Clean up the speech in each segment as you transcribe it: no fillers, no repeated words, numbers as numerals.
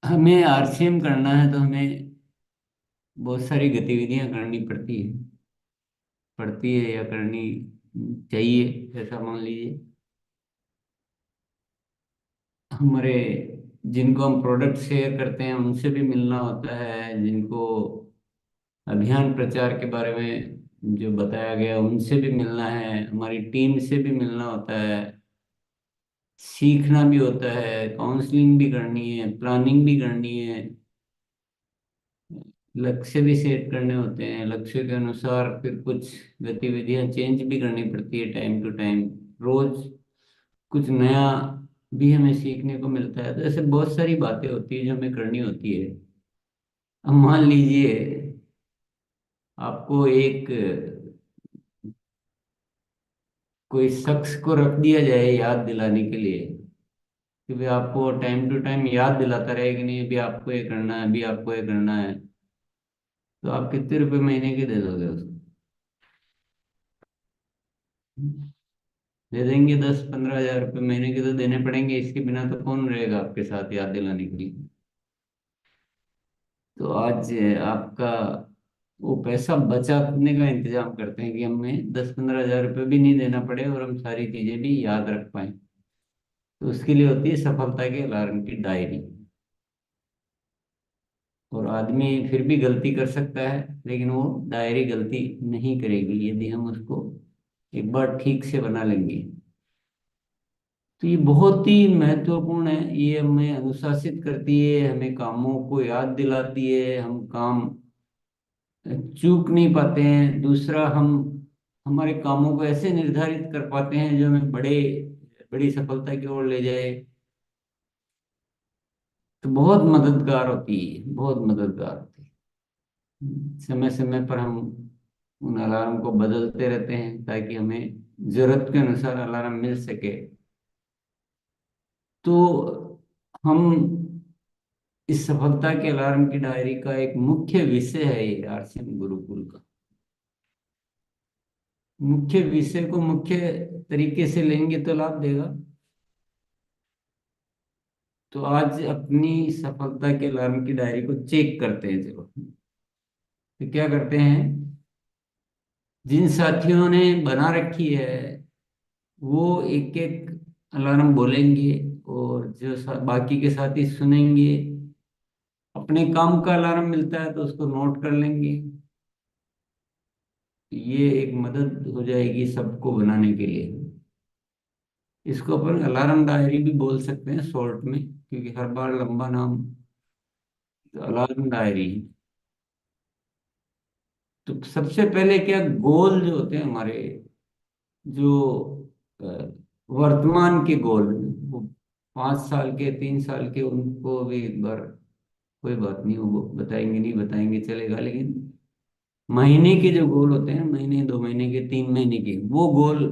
हमें आरसीएम करना है तो हमें बहुत सारी गतिविधियां करनी पड़ती है या करनी चाहिए, ऐसा मान लीजिए। हमारे जिनको हम प्रोडक्ट शेयर करते हैं उनसे भी मिलना होता है, जिनको अभियान प्रचार के बारे में जो बताया गया उनसे भी मिलना है, हमारी टीम से भी मिलना होता है, सीखना भी होता है, काउंसलिंग भी करनी है, प्लानिंग भी करनी है, लक्ष्य भी सेट करने होते हैं, लक्ष्य के अनुसार फिर कुछ गतिविधियां चेंज भी करनी पड़ती है टाइम टू टाइम। रोज कुछ नया भी हमें सीखने को मिलता है, तो ऐसे बहुत सारी बातें होती है जो हमें करनी होती है। अब मान लीजिए आपको एक कोई शख्स को रख दिया जाए याद दिलाने के लिए कि भाई आपको टाइम टू टाइम याद दिलाता रहे कि नहीं अभी आपको ये करना है, अभी आपको ये करना है, तो आप कितने रुपए महीने के दे दोगे उसको? दे देंगे 10-15 हज़ार रुपये महीने के तो देने पड़ेंगे, इसके बिना तो कौन रहेगा आपके साथ याद दिलाने के लिए। तो आज आपका वो पैसा बचाने का इंतजाम करते हैं कि हमें 10-15 हज़ार रुपये भी नहीं देना पड़े और हम सारी चीजें भी याद रख पाए। तो उसके लिए होती है सफलता के अलार्म की डायरी। और आदमी फिर भी गलती कर सकता है, लेकिन वो डायरी गलती नहीं करेगी यदि हम उसको एक बार ठीक से बना लेंगे। तो ये बहुत ही महत्वपूर्ण है, ये हमें अनुशासित करती है, हमें कामों को याद दिलाती है, हम काम चूक नहीं पाते हैं। दूसरा, हम हमारे कामों को ऐसे निर्धारित कर पाते हैं जो हमें बड़ी सफलता की ओर ले जाए। तो बहुत मददगार होती है, बहुत मददगार होती है। समय समय पर हम उन अलार्म को बदलते रहते हैं ताकि हमें जरूरत के अनुसार अलार्म मिल सके। तो हम इस सफलता के अलार्म की डायरी का एक मुख्य विषय है ये आरसीएम गुरुकुल का। मुख्य विषय को मुख्य तरीके से लेंगे तो लाभ देगा। तो आज अपनी सफलता के अलार्म की डायरी को चेक करते हैं, चलो। तो क्या करते हैं, जिन साथियों ने बना रखी है वो एक एक अलार्म बोलेंगे, और जो बाकी के साथी सुनेंगे। अपने काम का अलार्म मिलता है तो उसको नोट कर लेंगे। ये एक मदद हो जाएगी सबको बनाने के लिए। इसको अपन अलार्म डायरी भी बोल सकते हैं शॉर्ट में, क्योंकि हर बार लंबा नाम। तो अलार्म डायरी। तो सबसे पहले क्या, गोल जो होते हैं हमारे, जो अ, वर्तमान के गोल, वो 5 साल के, 3 साल के, उनको भी एक बार, कोई बात नहीं, वो बताएंगे नहीं बताएंगे चलेगा, लेकिन महीने के जो गोल होते हैं, महीने 2 महीने के, 3 महीने के, वो गोल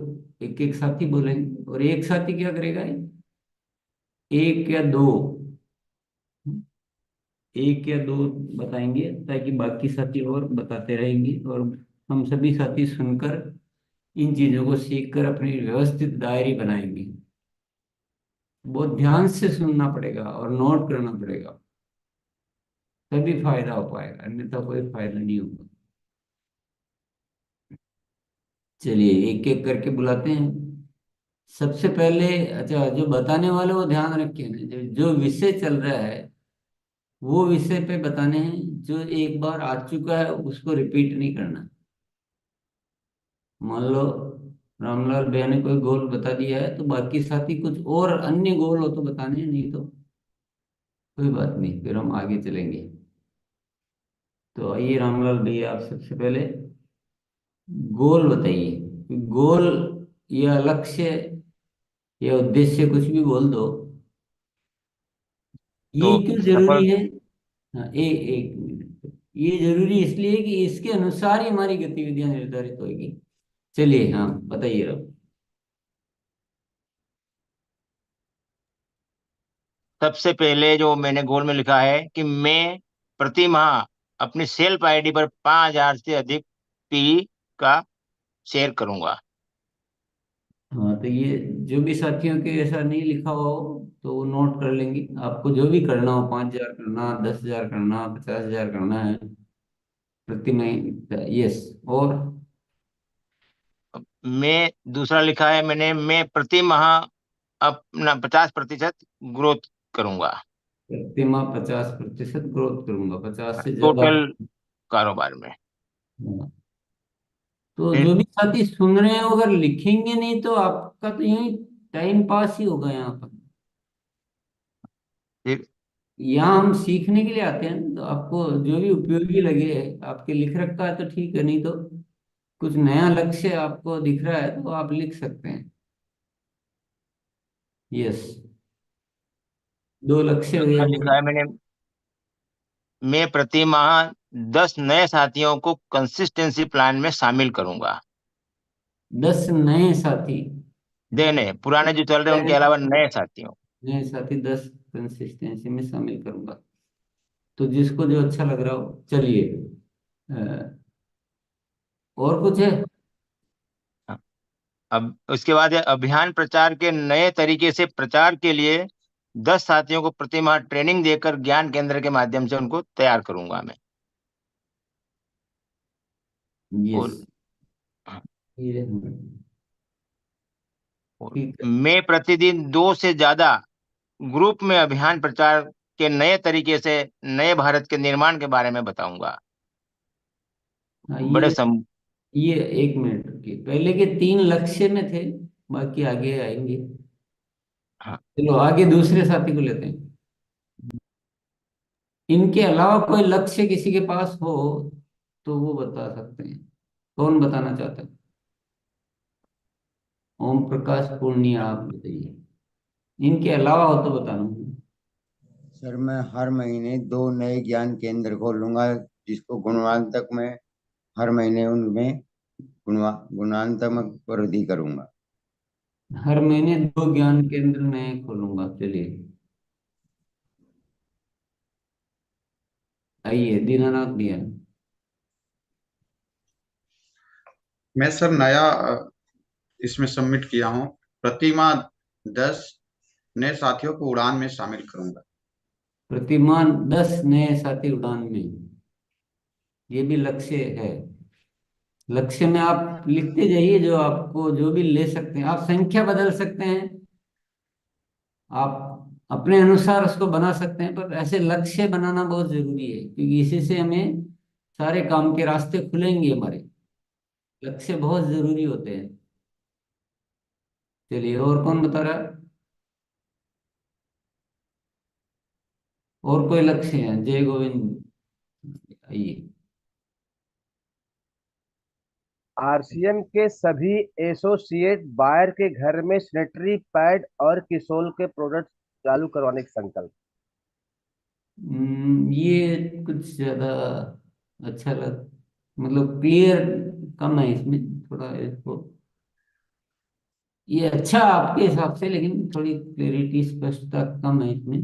एक एक साथी बोलेंगे। और एक साथी क्या करेगा, एक या दो, एक या दो बताएंगे, ताकि बाकी साथी और बताते रहेंगे, और हम सभी साथी सुनकर इन चीजों को सीखकर अपनी व्यवस्थित डायरी बनाएंगे। बहुत ध्यान से सुनना पड़ेगा और नोट करना पड़ेगा, तभी फायदा हो पाएगा, अन्यथा कोई फायदा नहीं होगा। चलिए एक एक करके बुलाते हैं। सबसे पहले, अच्छा, जो बताने वाले वो ध्यान रखें ना, जो जो विषय चल रहा है वो विषय पे बताने हैं। जो एक बार आ चुका है उसको रिपीट नहीं करना। मान लो रामलाल भैया ने कोई गोल बता दिया है, तो बाकी साथी कुछ और अन्य गोल हो तो बताने हैं, नहीं तो कोई बात नहीं, फिर हम आगे चलेंगे। तो आइए रामलाल भैया, आप सबसे पहले गोल बताइए। गोल या लक्ष्य या उद्देश्य, कुछ भी बोल दो। ये तो क्यों सफल जरूरी है? हाँ, एक मिनट, ये जरूरी इसलिए है कि इसके अनुसार ही हमारी गतिविधियां निर्धारित होगी। चलिए, हाँ बताइए अब। सबसे पहले जो मैंने गोल में लिखा है कि मैं प्रति माह अपनी सेल्फ आईडी पर 5,000 से अधिक पी का शेयर करूंगा। हाँ, तो ये जो भी साथियों के ऐसा नहीं लिखा हो तो वो नोट कर लेंगे। आपको जो भी करना हो, 5,000 करना, 10,000 करना, 50,000 करना है प्रति महीने, यस। और मैं दूसरा लिखा है मैंने, मैं प्रति माह अपना 50% ग्रोथ करूंगा प्रति माह 50% ग्रोथ करूंगा, 50 से ज्यादा। टोटल कारोबार में। हाँ, तो फिर जो भी साथी सुन रहे हैं, अगर लिखेंगे नहीं तो आपका तो यूं ही टाइम पास ही होगा यहाँ पर। फिर यहाँ हम सीखने के लिए आते हैं, तो आपको जो भी उपयोगी लगे, आपके लिख रखा है तो ठीक है, नहीं तो कुछ नया लक्ष्य आपको दिख रहा है तो आप लिख सकते हैं। यस, 2 लक्ष्य हुए दूसरा लिखा हमारे। है मैंने, मैं प्रति माह 10 नए साथियों को कंसिस्टेंसी प्लान में शामिल करूंगा। 10 नए साथी। देने पुराने जो चल रहे हैं उनके अलावा नए साथियों। नए साथी 10 कंसिस्टेंसी में शामिल करूंगा। तो जिसको जो अच्छा लग रहा हो, चलिए। अ, और कुछ है? अब उसके बाद है, अभियान प्रचार के नए तरीके से प्रचार के लिए 10 साथियों को प्रति माह ट्रेनिंग देकर ज्ञान केंद्र के माध्यम से उनको तैयार करूंगा मैं। यस, और, ये और ठीक है। मैं प्रतिदिन 2 से ज्यादा ग्रुप में अभियान प्रचार के नए तरीके से नए भारत के निर्माण के बारे में बताऊंगा। हाँ, बड़े ये 1 मिनट की पहले के 3 लक्ष्य में थे, बाकी आगे आएंगे। हाँ, चलो आगे दूसरे साथी को लेते हैं। इनके अलावा कोई लक्ष्य किसी के पास हो तो वो बता सकते हैं। कौन बताना चाहता है? ओम प्रकाश पूर्णिया, आप बताइए। इनके अलावा हो तो बताना। सर मैं हर महीने 2 नए ज्ञान केंद्र खोलूंगा, जिसको गुणवत्तात्मक में हर महीने उनमें गुणात्मक वृद्धि करूंगा। हर महीने 2 ज्ञान केंद्र नए खोलूंगा, चलिए। आइए दीनानाथ भैया। मैं सर नया इसमें सबमिट किया हूँ। प्रति माह 10 नए साथियों को उड़ान में शामिल करूंगा। प्रतिमान 10 नए साथी उड़ान में, ये भी लक्ष्य है। लक्ष्य में आप लिखते जाइए जो आपको जो भी ले सकते हैं, आप संख्या बदल सकते हैं, आप अपने अनुसार उसको बना सकते हैं, पर ऐसे लक्ष्य बनाना बहुत जरूरी है क्योंकि इसी से हमें सारे काम के रास्ते खुलेंगे हमारे। लक्ष्य बहुत जरूरी होते हैं। चलिए, और कौन बता रहा है? और कोई लक्ष्य है? जय गोविंद, आइए। आरसीएम के सभी एसोसिएट बायर के घर में सैनिटरी पैड और किसोल के प्रोडक्ट चालू करवाने का संकल्प। ये कुछ ज्यादा अच्छा लग, मतलब क्लियर कम है इसमें, थोड़ा इसको, ये अच्छा आपके हिसाब से, लेकिन थोड़ी क्लैरिटी स्पष्टता कम है इसमें,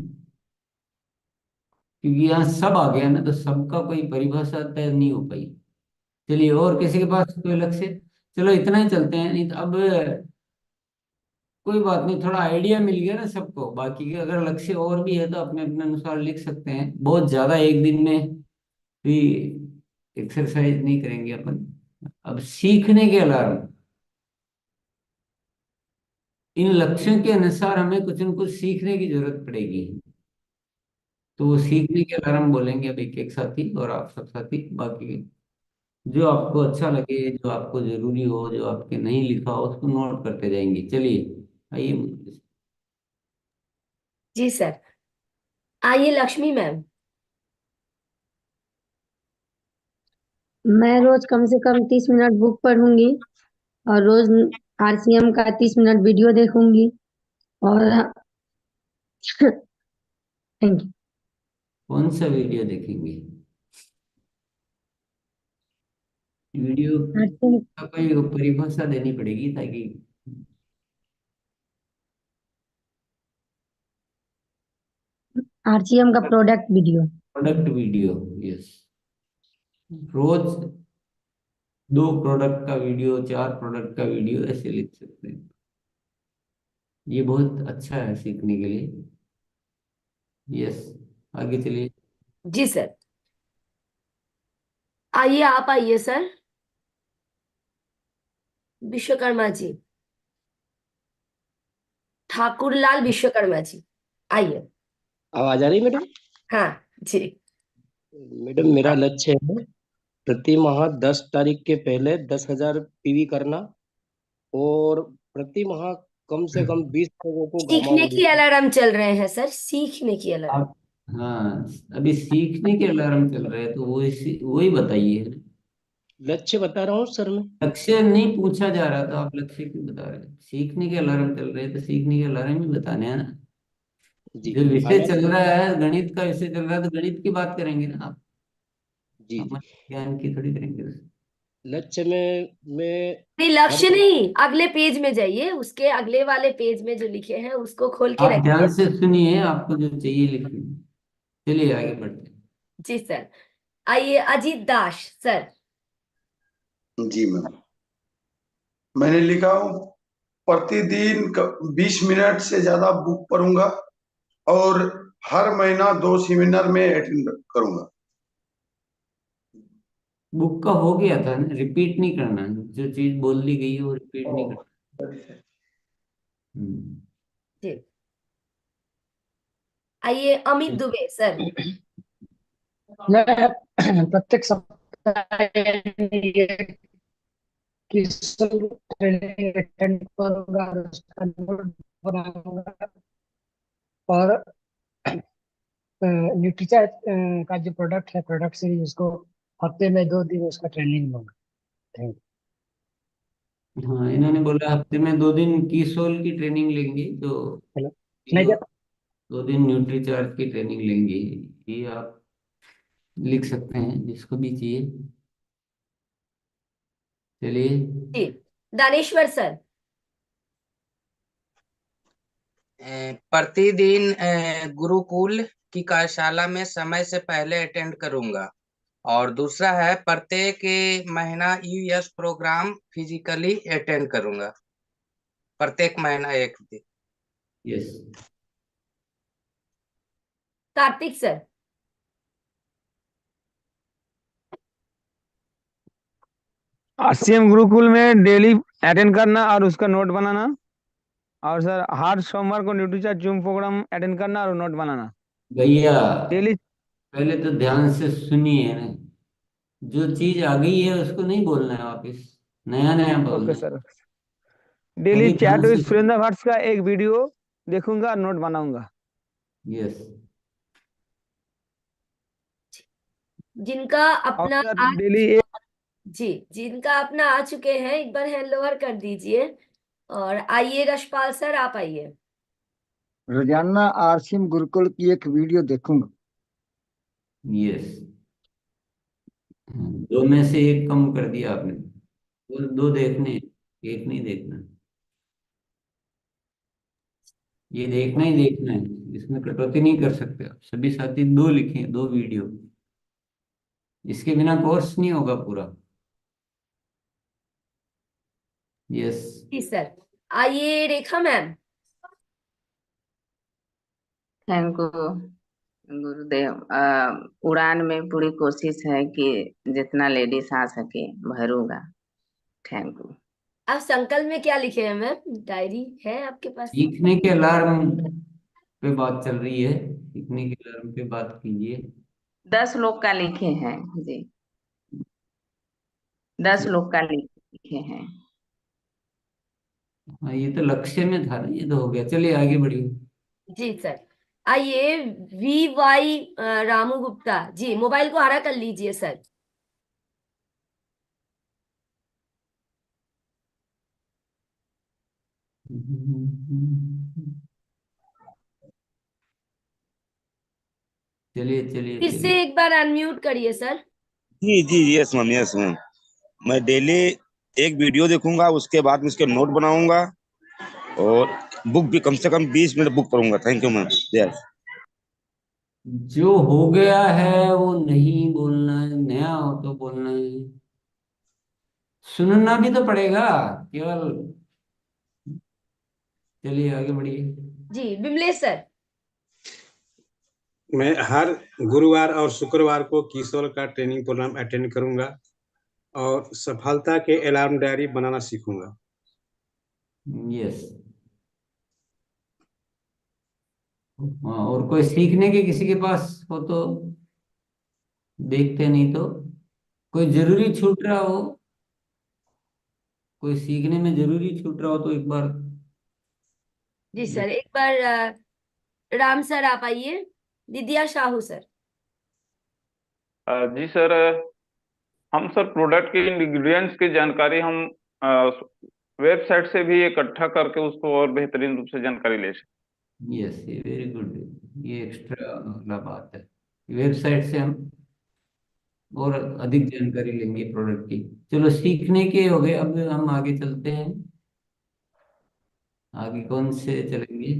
क्योंकि यहाँ सब आ गया ना, तो सबका कोई परिभाषा तय नहीं हो पाई। चलिए, और किसी के पास कोई लक्ष्य? चलो इतना ही चलते हैं, नहीं तो अब कोई बात नहीं, थोड़ा आइडिया मिल गया ना सबको। बाकी के अगर लक्ष्य और भी है तो अपने अपने अनुसार लिख सकते हैं, बहुत ज्यादा एक दिन में भी एक्सरसाइज नहीं करेंगे अपन। अब सीखने के अलार्म, इन लक्ष्यों के अनुसार हमें कुछ न कुछ सीखने की जरूरत पड़ेगी, तो वो सीखने के अलार्म बोलेंगे अब एक एक साथी, और आप सब साथी बाकी के। जो आपको अच्छा लगे, जो आपको जरूरी हो, जो आपके नहीं लिखा हो, उसको नोट करते जाएंगे। चलिए, आइए। जी सर। आइए लक्ष्मी मैम। मैं रोज कम से कम 30 मिनट बुक पढ़ूंगी और रोज आरसीएम का 30 मिनट वीडियो देखूंगी। और थैंक यू। कौन सा वीडियो देखेंगे? वीडियो आरसीएम का कोई परिभाषा देनी पड़ेगी ताकि आरसीएम का product video. Product video, yes. रोज 2 प्रोडक्ट का वीडियो, 4 प्रोडक्ट का वीडियो, ऐसे लिख सकते हैं। ये बहुत अच्छा है सीखने के लिए। यस, आगे चलिए। जी सर। आइए, आप आइए सर। विश्वकर्मा जी, ठाकुरलाल विश्वकर्मा जी, आइए। आवाज आ रही मैडम? हाँ जी। मैडम मेरा लक्ष्य है प्रति माह 10 तारीख के पहले 10,000 पीवी करना, और प्रति माह कम से कम 20 लोगों को गामा सीखने की मोडिफाई। अलार्म चल रहे हैं सर, सीखने की अलार्म। आप, हाँ, अभी सीखने के अलार्म चल रहे हैं तो वो इसी वही बताइए। लक्ष्य बता रहा हूँ सर मैं। लक्ष्य नहीं पूछा जा रहा, तो आप लक्ष्य क्यों बता रहे हैं? सीखने के अलार्म चल रहे हैं तो सीखने के अलार्म ही बताने हैं ना। जी जो विषय हालांकि चल रहा है, गणित का विषय चल रहा है, तो गणित की बात करेंगे ना आप। जी जी सामान्य ज्ञान की थोड़ी करेंगे उसे। लक्ष्य में मैं नहीं, हर लक्ष्य नहीं, अगले पेज में जाइए, उसके अगले वाले पेज में जो लिखे हैं उसको खोल के आप रखिए। ध्यान से सुनिए, आपको जो चाहिए लिखिए। चलिए आगे बढ़ते हैं। जी सर। आइए, अजीत दास सर। जी मैम, मैंने लिखा हूँ प्रतिदिन 20 मिनट से ज्यादा बुक पढ़ूंगा और हर महीना 2 सेमिनार में अटेंड करूंगा। बुक का हो गया था ना, रिपीट नहीं करना है। जो चीज बोल दी गई है वो रिपीट नहीं करना। हम्म। जी। आइए, अमित दुबे सर। मैं प्रत्येक सप्ताह ये ट्रेनिंग अटेंड करूंगा और उसका नोट बनाऊंगा, और न्यूट्रीचा का जो प्रोडक्ट है, प्रोडक्ट सीरीज, उसको हफ्ते में 2 दिन उसका ट्रेनिंग लूंगा। थैंक हाँ, इन्होंने बोला हफ्ते में 2 दिन की सोल की ट्रेनिंग लेंगे, तो यू। हेलो। नहीं ये क्या? 2 दिन न्यूट्री चार्ज की ट्रेनिंग लेंगे। ये आप लिख सकते हैं जिसको भी चाहिए। चलिए। जी। दानेश्वर सर। प्रतिदिन गुरुकुल की कार्यशाला में समय से पहले अटेंड करूंगा। और दूसरा है प्रत्येक महीना यूएस प्रोग्राम फिजिकली अटेंड करूंगा, प्रत्येक महीना एक दिन। Yes. Kartik sir. RCM Gurukul में डेली अटेंड करना और उसका नोट बनाना। और सर हर सोमवार को न्यूट्रीचा जूम प्रोग्राम अटेंड करना और नोट बनाना भैया, डेली। पहले तो ध्यान से सुनिए ना। जो चीज आ गई है उसको नहीं बोलना है वापस, नया नया ओके बोलना है। सर। डेली पहले ध्यान चैट विद से। सुरेंद्र भट्ट का एक वीडियो देखूंगा, नोट बनाऊंगा। यस। जिनका और अपना सर आ डेली जी, जिनका अपना आ चुके हैं, एक बार हैंड ओवर कर दीजिए। और आइए रशपाल सर, आप आइए। रोजाना आरसीएम गुरुकुल की एक वीडियो देखूंगा। यस। दो में से एक कम कर दिया आपने। वो दो देखने, एक नहीं देखना। ये देखना ही देखना है, इसमें कटौती नहीं कर सकते आप। सभी साथी दो लिखें, 2 वीडियो। इसके बिना कोर्स नहीं होगा पूरा। यस। जी सर। आइए रेखा मैम। थैंक यू गुरुदेव। उड़ान में पूरी कोशिश है कि जितना लेडीज आ सके भरूंगा। Thank you. आप संकल्प में क्या लिखे हैं मैम? डायरी है आपके पास? सीखने के अलार्म पे बात चल रही है, सीखने के अलार्म पे बात कीजिए। 10 लोग का लिखे हैं जी, 10 लोग का लिखे हैं। हाँ, ये तो लक्ष्य में था ना, ये तो हो गया। चलिए आगे बढ़िए। जी सर। आइए, V Y Ramu Gupta ji, mobile को हरा कर लीजिए सर। चलिए चलिए फिर चलिए। से एक बार अनम्यूट करिए सर। जी जी, यस मैम, यस मैम। मैं डेली एक वीडियो देखूंगा, उसके बाद में उसके नोट बनाऊंगा, और बुक भी कम से कम 20 मिनट बुक करूंगा। Thank you ma'am. यस। जो हो गया है वो नहीं बोलना है, नया हो तो बोलना है। सुनना भी तो पड़ेगा केवल। चलिए आगे बढ़िए। जी विमलेश सर। मैं हर गुरुवार और शुक्रवार को किशोर का ट्रेनिंग प्रोग्राम अटेंड करूंगा और सफलता के अलार्म डायरी बनाना सीखूंगा। यस। और कोई सीखने के किसी के पास हो तो देखते, नहीं तो कोई जरूरी छूट रहा हो, कोई सीखने में जरूरी छूट रहा हो तो एक बार। जी सर एक बार राम सर आप आइए। दिद्या साहू सर। जी सर, हम सर प्रोडक्ट के इंग्रेडिएंट्स की जानकारी हम वेबसाइट से भी इकट्ठा करके उसको और बेहतरीन रूप से जानकारी ले सकते। यस, ये वेरी गुड, ये एक्स्ट्रा मतलब बात है। वेबसाइट से हम और अधिक जानकारी लेंगे प्रोडक्ट की। चलो सीखने के हो गए, अब हम आगे चलते हैं। आगे कौन से चलेंगे?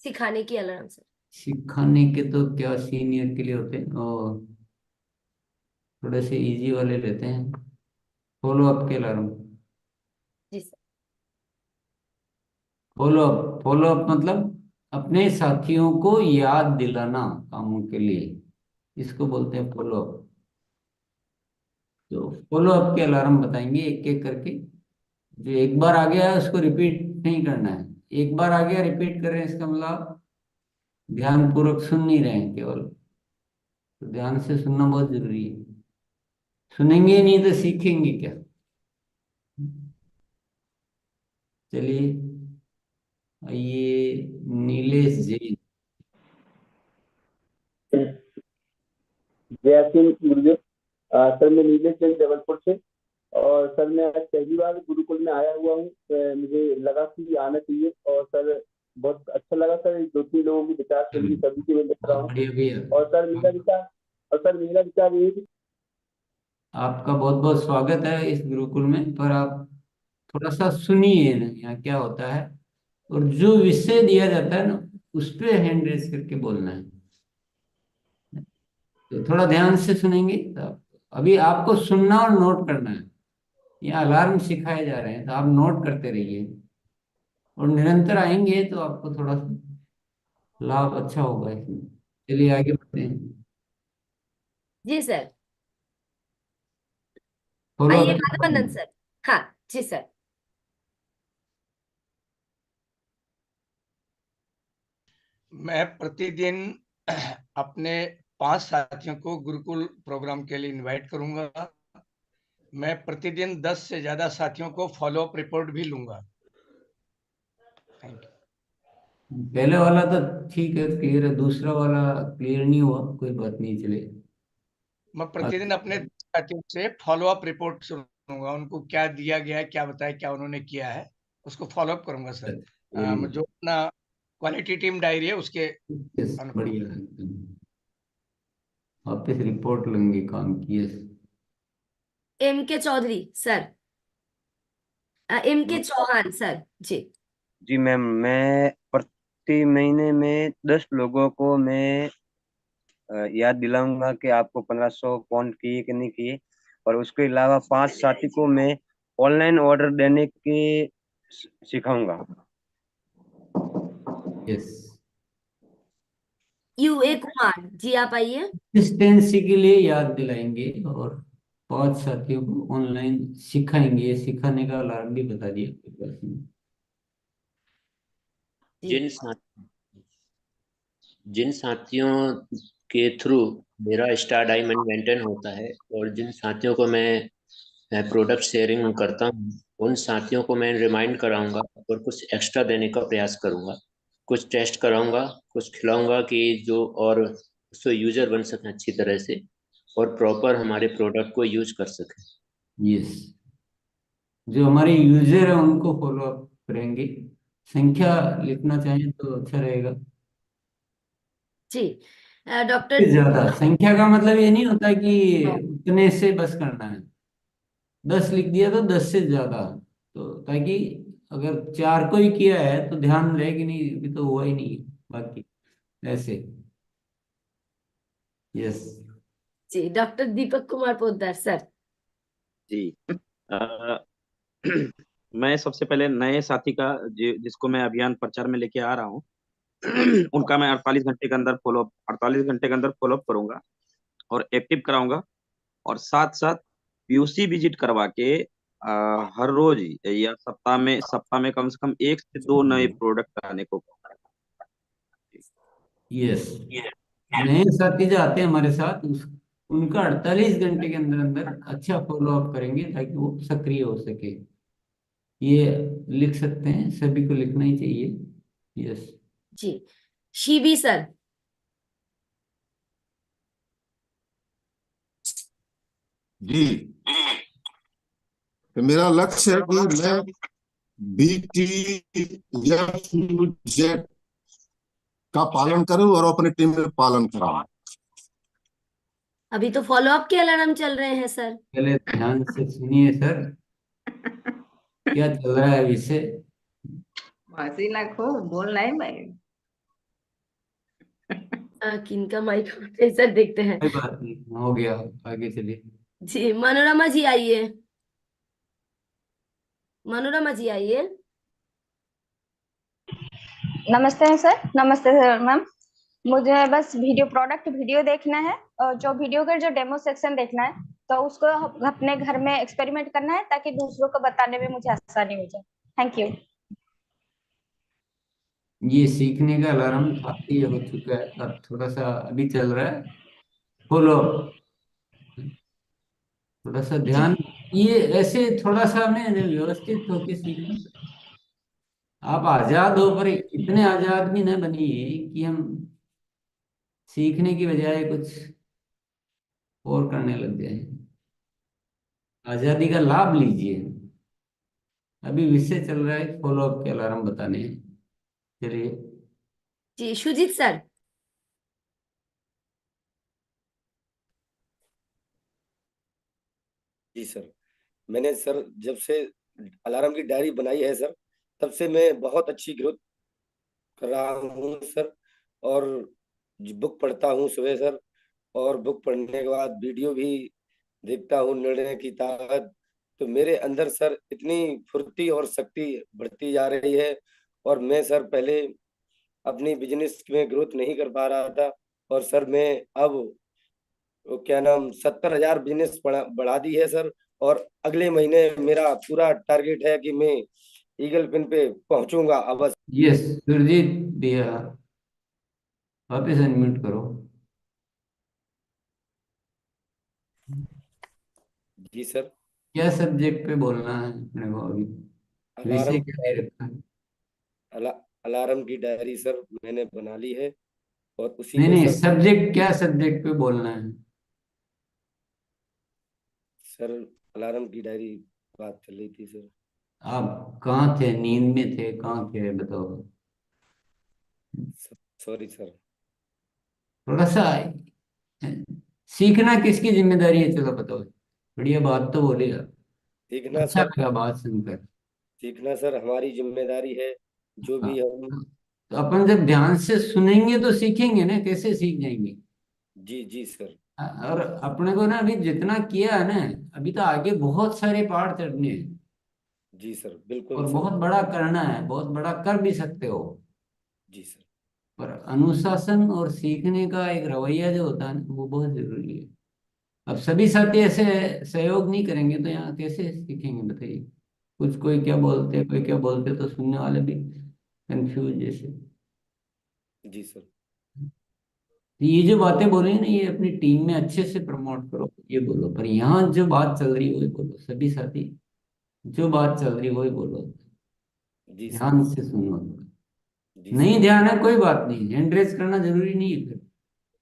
सिखाने की अलार्म सर। सिखाने के तो क्या सीनियर के लिए होते हैं, और थोड़े से इजी वाले लेते हैं। फॉलो अप के अलार्म। जी sir. Follow up, follow up मतलब अपने साथियों को याद दिलाना कामों के लिए, इसको बोलते हैं फॉलो अप। तो फॉलो अप के अलार्म बताएंगे एक एक करके। जो एक बार आ गया है उसको रिपीट नहीं करना है। एक बार आ गया रिपीट कर रहे हैं, इसका मतलब ध्यान पूर्वक सुन नहीं रहे हैं केवल। तो ध्यान से सुनना बहुत जरूरी है। सुनेंगे नहीं तो सीखेंगे क्या? चलिए आइए, नीलेश जैन। जय सिंह गुरुदेव। सर मैं नीलेश जैन जबलपुर से, और सर मैं आज पहली बार गुरुकुल में आया हुआ हूँ। मुझे लगा कि आना चाहिए, और सर बहुत अच्छा लगा सर। दो तीन लोगों की विचार शैली सभी की मैं देख रहा हूँ। बढ़िया भैया, और सर मेरा विचार ये है कि आपका बहुत बहुत स्वागत है इस गुरुकुल में। पर आप थोड़ा सा सुनिए ना, यहाँ क्या होता है, और जो विषय दिया जाता है ना उस पे हैंड रेस करके बोलना है। तो थोड़ा ध्यान से सुनेंगे तो अभी आपको सुनना और नोट करना है। ये अलार्म सिखाए जा रहे हैं तो आप नोट करते रहिए, और निरंतर आएंगे तो आपको थोड़ा सा लाभ अच्छा होगा इसमें। चलिए आगे बढ़ते हैं। जी सर। फॉलो आइए अप। माधवानंद सर। हाँ जी सर। मैं प्रतिदिन अपने 5 साथियों को गुरुकुल प्रोग्राम के लिए इनवाइट करूंगा। मैं प्रतिदिन 10 से ज्यादा साथियों को फॉलो अप रिपोर्ट भी लूंगा। Thank you. पहले वाला तो ठीक है, क्लियर है। दूसरा वाला क्लियर नहीं हुआ, कोई बात नहीं, चले। मैं प्रतिदिन अपने साथियों से फॉलो अप रिपोर्ट सुनूंगा, उनको क्या दिया गया है, क्या बताया, क्या उन्होंने किया है, उसको फॉलो अप करूंगा सर। जो अपना क्वालिटी टीम डायरी है उसके यस, बढ़िया है। वापस रिपोर्ट लेंगे काम की। यस। एम के चौधरी सर। एम के चौहान सर। जी। जी मैम, मैं प्रति महीने में 10 लोगों को मैं याद दिलाऊंगा कि आपको 1500 काउंट किए कि नहीं किए, और उसके अलावा 5 साथी को मैं ऑनलाइन ऑर्डर देने के सिखाऊंगा। यस। यूए कुमार जी आप आइए। कंसिस्टेंसी के लिए याद दिलाएंगे, और 5 साथियों को ऑनलाइन सिखाएंगे। सिखाने का अलार्म भी बता दिया आपके पास में। जिन साथियों के थ्रू मेरा स्टार डायमंड मेंटेन होता है, और जिन साथियों को मैं प्रोडक्ट शेयरिंग करता हूँ, उन साथियों को मैं रिमाइंड कराऊंगा और कुछ एक्स्ट्रा देने का प्रयास करूंगा। कुछ टेस्ट कराऊंगा, कुछ खिलाऊंगा कि जो और उससे यूजर बन सकें अच्छी तरह से, और प्रॉपर हमारे प्रोडक्ट को यूज कर सकें। यस, जो हमारे यूजर है उनको फॉलो अप करेंगे। संख्या लिखना चाहें तो अच्छा रहेगा। जी डॉक्टर। ज्यादा संख्या का मतलब ये नहीं होता कि उतने से बस करना है। 10 लिख दिया तो 10 से ज्यादा, तो ताकि अगर 4 को ही किया है तो ध्यान रहे कि नहीं, अभी तो हुआ ही नहीं बाकी, ऐसे। यस। जी डॉक्टर दीपक कुमार पोद्दार सर। जी मैं सबसे पहले नए साथी का जिसको मैं अभियान प्रचार में लेके आ रहा हूँ उनका मैं 48 घंटे के अंदर फॉलोअप करूंगा और एक्टिव कराऊंगा, और साथ साथ पीयूसी विजिट करवा के हर रोज या सप्ताह में कम से कम 1 से 2 नए प्रोडक्ट आने को कहूंगा। यस, नए साथी जो आते हैं हमारे साथ उनका 48 घंटे के अंदर अंदर अच्छा फॉलो अप करेंगे ताकि वो सक्रिय हो सके। ये लिख सकते हैं, सभी को लिखना ही चाहिए। यस जी, शिवी सर। जी, तो मेरा लक्ष्य है कि मैं BTFZ का पालन करूं और अपनी टीम में पालन कराऊं। अभी तो फॉलो अप के अलार्म चल रहे हैं सर। पहले ध्यान से सुनिए सर, क्या चल रहा है विषय। हंसी ना खो, बोल नहीं भाई। किनका माइक है सर, देखते हैं। कोई बात नहीं, हो गया, आगे चलिए। जी, मनोरमा जी आइए। मनोरमा जी आइए। नमस्ते सर। नमस्ते सर मैम। मुझे बस प्रोडक्ट वीडियो देखना है, और जो वीडियो का जो डेमो सेक्शन देखना है, तो उसको अपने घर में एक्सपेरिमेंट करना है ताकि दूसरों को बताने में मुझे आसानी हो जाए। Thank you. ये सीखने का अलार्म था, ये हो चुका है, अब थोड़ा सा अभी चल रहा है फॉलो। थोड़ा सा ध्यान, ये ऐसे थोड़ा सा हमें व्यवस्थित होके सीखना। आप आजाद हो, पर इतने आजाद भी न बनिए कि हम सीखने की बजाय कुछ और करने लग जाए। आजादी का लाभ लीजिए। अभी विषय चल रहा है फॉलो अप के अलार्म बताने हैं। चलिए जी, सुजीत सर। जी सर, मैंने सर जब से अलार्म की डायरी बनाई है सर, तब से मैं बहुत अच्छी ग्रोथ कर रहा हूँ सर। और बुक पढ़ता हूँ सुबह सर, और बुक पढ़ने के बाद वीडियो भी देखता हूँ, निर्णय की ताकत। तो मेरे अंदर सर इतनी फुर्ती और शक्ति बढ़ती जा रही है। और मैं सर पहले अपनी बिजनेस में ग्रोथ नहीं कर पा रहा था, और सर मैं अब क्या नाम 70,000 बिजनेस बढ़ा दी है सर। और अगले महीने मेरा पूरा टारगेट है कि मैं ईगल पिन पे पहुंचूंगा अवश्य। यस सुरजीत भैया, वापिस अनम्यूट करो। जी सर। क्या सब्जेक्ट पे बोलना है अपने को अभी? विषय अलार्म क्या दे रखा है? अलार्म की डायरी सर मैंने बना ली है, और उसी नहीं में नहीं, सर सब्जेक्ट क्या सब्जेक्ट पे बोलना है? सर अलार्म की डायरी बात चल रही थी सर। आप कहाँ थे, नींद में थे, कहाँ थे बताओ। Sorry sir. थोड़ा सा सीखना किसकी जिम्मेदारी है, चलो बताओ। बढ़िया बात तो बोले यार, सीखना अच्छा सर, लगा बात सुनकर। सीखना सर हमारी जिम्मेदारी है। जो हाँ, भी हम तो अपन जब ध्यान से सुनेंगे तो सीखेंगे ना, कैसे सीख जाएंगे। जी जी सर। और अपने को ना अभी जितना किया है ना, अभी तो आगे बहुत सारे पहाड़ चढ़ने हैं जी सर, बिल्कुल और सर। बहुत बड़ा करना है, बहुत बड़ा कर भी सकते हो। जी सर। पर अनुशासन और सीखने का एक रवैया जो होता है ना, वो बहुत जरूरी है। अब सभी साथी ऐसे सहयोग नहीं करेंगे तो यहाँ कैसे सीखेंगे बताइए। कुछ कोई क्या बोलते, कोई क्या बोलते, तो सुनने वाले भी कंफ्यूज जैसे। जी सर। तो ये जो बातें बोल रही है ना, ये अपनी टीम में अच्छे से प्रमोट करो, ये बोलो। पर यहाँ जो बात चल रही है वही बोलो, सभी साथी जो बात चल रही है वही बोलो। जी सर। ध्यान से सुनो। जी नहीं सर। ध्यान है कोई बात नहीं, हैंड रेज करना जरूरी नहीं है।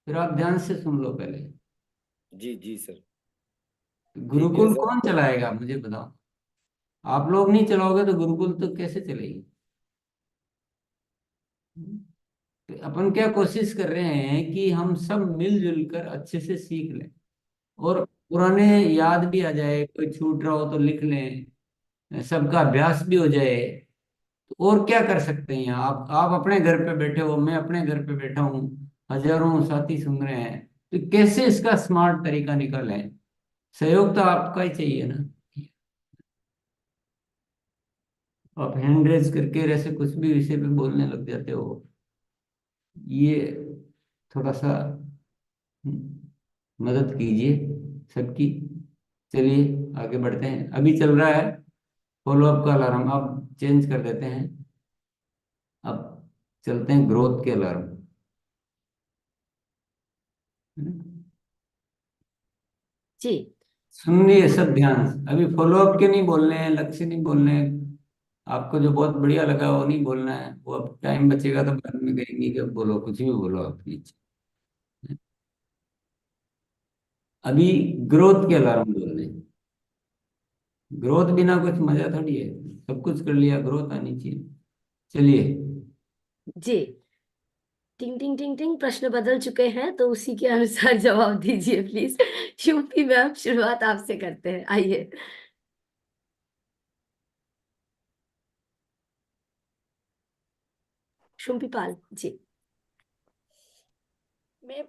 फिर आप ध्यान से सुन लो पहले। जी जी सर। ठीक है गुरुकुल सर। कौन चलाएगा मुझे बताओ। आप लोग नहीं चलाओगे तो गुरुकुल तो कैसे चलेगी। तो अपन क्या कोशिश कर रहे हैं कि हम सब मिलजुल कर अच्छे से सीख लें, और पुराने याद भी आ जाए, कोई छूट रहा हो तो लिख लें, सबका अभ्यास भी हो जाए। तो और क्या कर सकते हैं। आप अपने घर पे बैठे हो, मैं अपने घर पे बैठा हूँ, हजारों साथी सुन रहे हैं। तो कैसे इसका स्मार्ट तरीका निकालें। सहयोग तो आपका ही चाहिए ना। आप हैंड रेज करके ऐसे कुछ भी विषय पे बोलने लग जाते हो, ये थोड़ा सा मदद कीजिए सबकी। चलिए आगे बढ़ते हैं। अभी चल रहा है फॉलो अप का अलार्म, अब चेंज कर देते हैं। अब चलते हैं ग्रोथ के अलार्म। जी सुनिए सब ध्यान से, अभी फॉलो अप के नहीं बोलने हैं, लक्ष्य नहीं बोलने हैं। आपको जो बहुत बढ़िया लगा वो नहीं बोलना है, वो अब टाइम बचेगा तो बाद में कहेंगे कि अब बोलो, कुछ भी बोलो अपनी इच्छा। अभी ग्रोथ के अलार्म बोलने हैं। ग्रोथ बिना कुछ मजा थोड़ी है, सब कुछ कर लिया, ग्रोथ आनी चाहिए। चलिए। जी टिंग टिंग टिंग टिंग, प्रश्न बदल चुके हैं तो उसी के अनुसार जवाब दीजिए प्लीज। यूपी मैम, शुरुआत आपसे करते हैं, आइए। शुम्पी पाल जी। मैं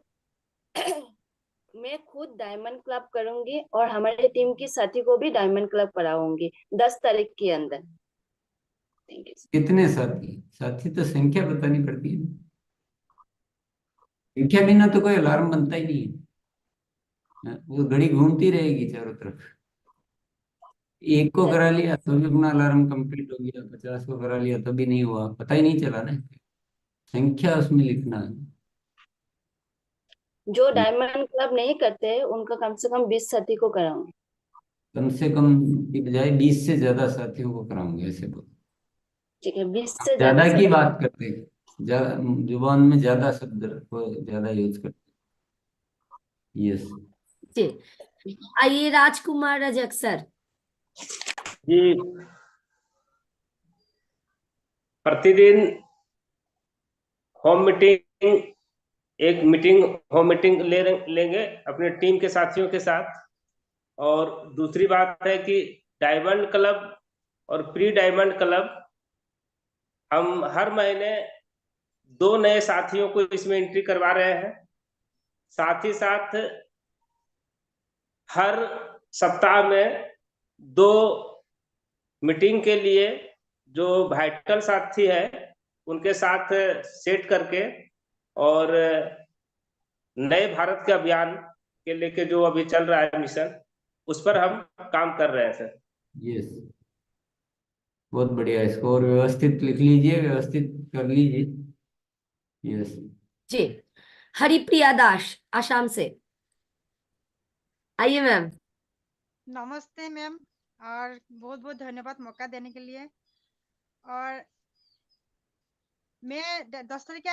मैं खुद डायमंड क्लब करूंगी और हमारे टीम की साथी को भी डायमंड क्लब कराऊंगी 10 तारीख के अंदर। Thank you. कितने साथी? साथी तो संख्या बतानी पड़ती है, संख्या बिना तो कोई अलार्म बनता ही नहीं है। वो घड़ी घूमती रहेगी चारों तरफ। एक को करा लिया तो भी अपना अलार्म कंप्लीट हो गया, 50 को करा लिया तो भी नहीं हुआ, पता ही नहीं चला ना। संख्या उसमें लिखना है। जो डायमंड क्लब नहीं करते हैं उनका कम से कम 20 साथी को कराऊंगी। कम से कम की बजाय 20 से ज्यादा साथियों को कराऊंगे, ऐसे बोल। ठीक है, 20 से ज्यादा ज्यादा की साथी। बात करते हैं, जुबान में ज्यादा शब्द को ज्यादा यूज करते हैं। यस जी आइए, राजकुमार रजक सर। जी, प्रतिदिन होम मीटिंग, एक मीटिंग, होम मीटिंग लेंगे अपने टीम के साथियों के साथ। और दूसरी बात है कि डायमंड क्लब और प्री डायमंड क्लब, हम हर महीने 2 नए साथियों को इसमें एंट्री करवा रहे हैं। साथ ही साथ हर सप्ताह में 2 मीटिंग के लिए जो वाइटल साथी है उनके साथ सेट करके, और नए भारत के अभियान के लेके जो अभी चल रहा है मिशन, उस पर हम काम कर रहे हैं सर। यस, बहुत बढ़िया। इसको और व्यवस्थित लिख लीजिए, व्यवस्थित कर लीजिए। यस जी हरिप्रिया दास आसाम से, आइए मैम। नमस्ते मैम, और बहुत बहुत धन्यवाद मौका देने के लिए। और मैं 10 तारीख के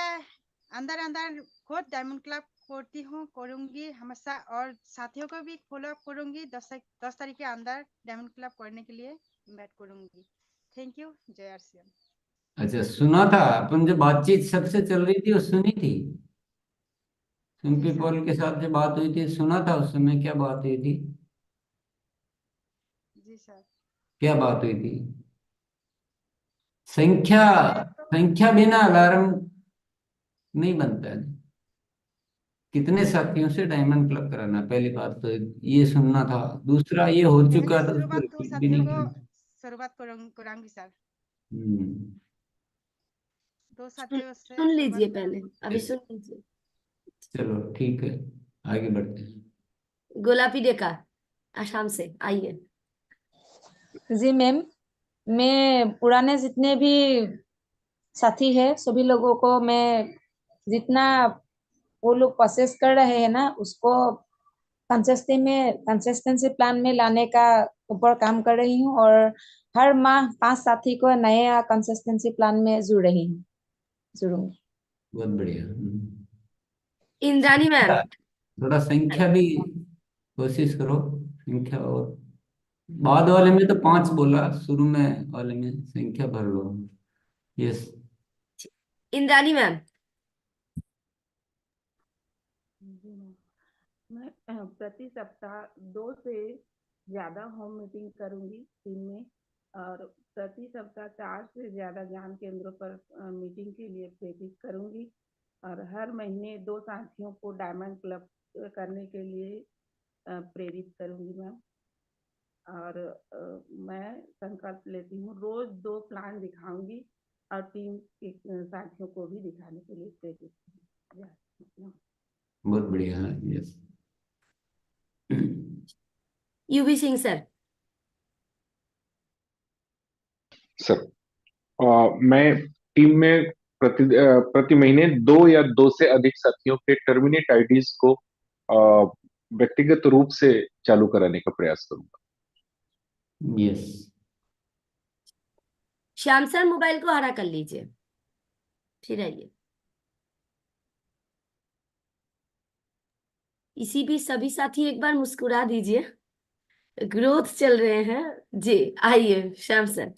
अंदर अंदर खुद डायमंड क्लब करती हूँ, करूंगी हमेशा, और साथियों को भी फॉलो अप करूंगी। 10 तारीख के अंदर डायमंड क्लब करने के लिए इनवाइट करूंगी। Thank you. जय आरसीएम। अच्छा, सुना था अपन जो बातचीत सबसे चल रही थी वो सुनी थी। सुम्पी पॉल के साथ जो बात हुई थी, सुना था उस समय। क्या बात हुई थी? जी सर। क्या बात हुई थी? संख्या, मैं तो संख्या बिना अलार्म नहीं बनता है। कितने साथियों से डायमंड क्लब कराना, पहली बात तो ये सुनना था। दूसरा, ये हो पहले चुका था, उसको शुरुआत 2 रिपीट भी साथियों नहीं को करना। शुरुआत कराऊंगी सर। हम्म 2 साथियों से सुन शुरुआत लीजिए पहले, कराऊंगी। अभी सुन लीजिए। चलो ठीक है, आगे बढ़ते हैं। गोलापी डेका आसाम से, आइए। जी मैम, मैं पुराने जितने भी साथी है सभी लोगों को मैं जितना वो लोग प्रोसेस कर रहे हैं ना, उसको कंसिस्टेंसी प्लान में लाने का ऊपर काम कर रही हूँ। और हर माह 5 साथी को नए कंसिस्टेंसी प्लान में जुड़ूंगी। बहुत बढ़िया। इंद्रानी मैम। थोड़ा संख्या भी कोशिश करो, संख्या। और बाद वाले में तो 5 बोला, शुरू में वाले में संख्या भर लो। Yes Indrani ma'am. जी मैम, मैं प्रति सप्ताह 2 से ज्यादा होम मीटिंग करूंगी टीम में, और प्रति सप्ताह 4 से ज्यादा ज्ञान केंद्रों पर मीटिंग के लिए प्रेरित करूंगी, और हर महीने 2 साथियों को डायमंड क्लब करने के लिए प्रेरित करूंगी मैम। और मैं संकल्प लेती हूँ रोज 2 प्लान दिखाऊंगी और टीम के साथियों को भी दिखाने के लिए प्रेरित करूंगी। बहुत बढ़िया। Yes. UV Singh sir. Sir मैं टीम में प्रति महीने 2 या 2 से अधिक साथियों के टर्मिनेट आईडीज को व्यक्तिगत रूप से चालू कराने का प्रयास करूंगा। यस। श्याम सर मोबाइल को हरा कर लीजिए, फिर आइए। इसी भी सभी साथी एक बार मुस्कुरा दीजिए, ग्रोथ चल रहे हैं जी। आइए श्याम सर।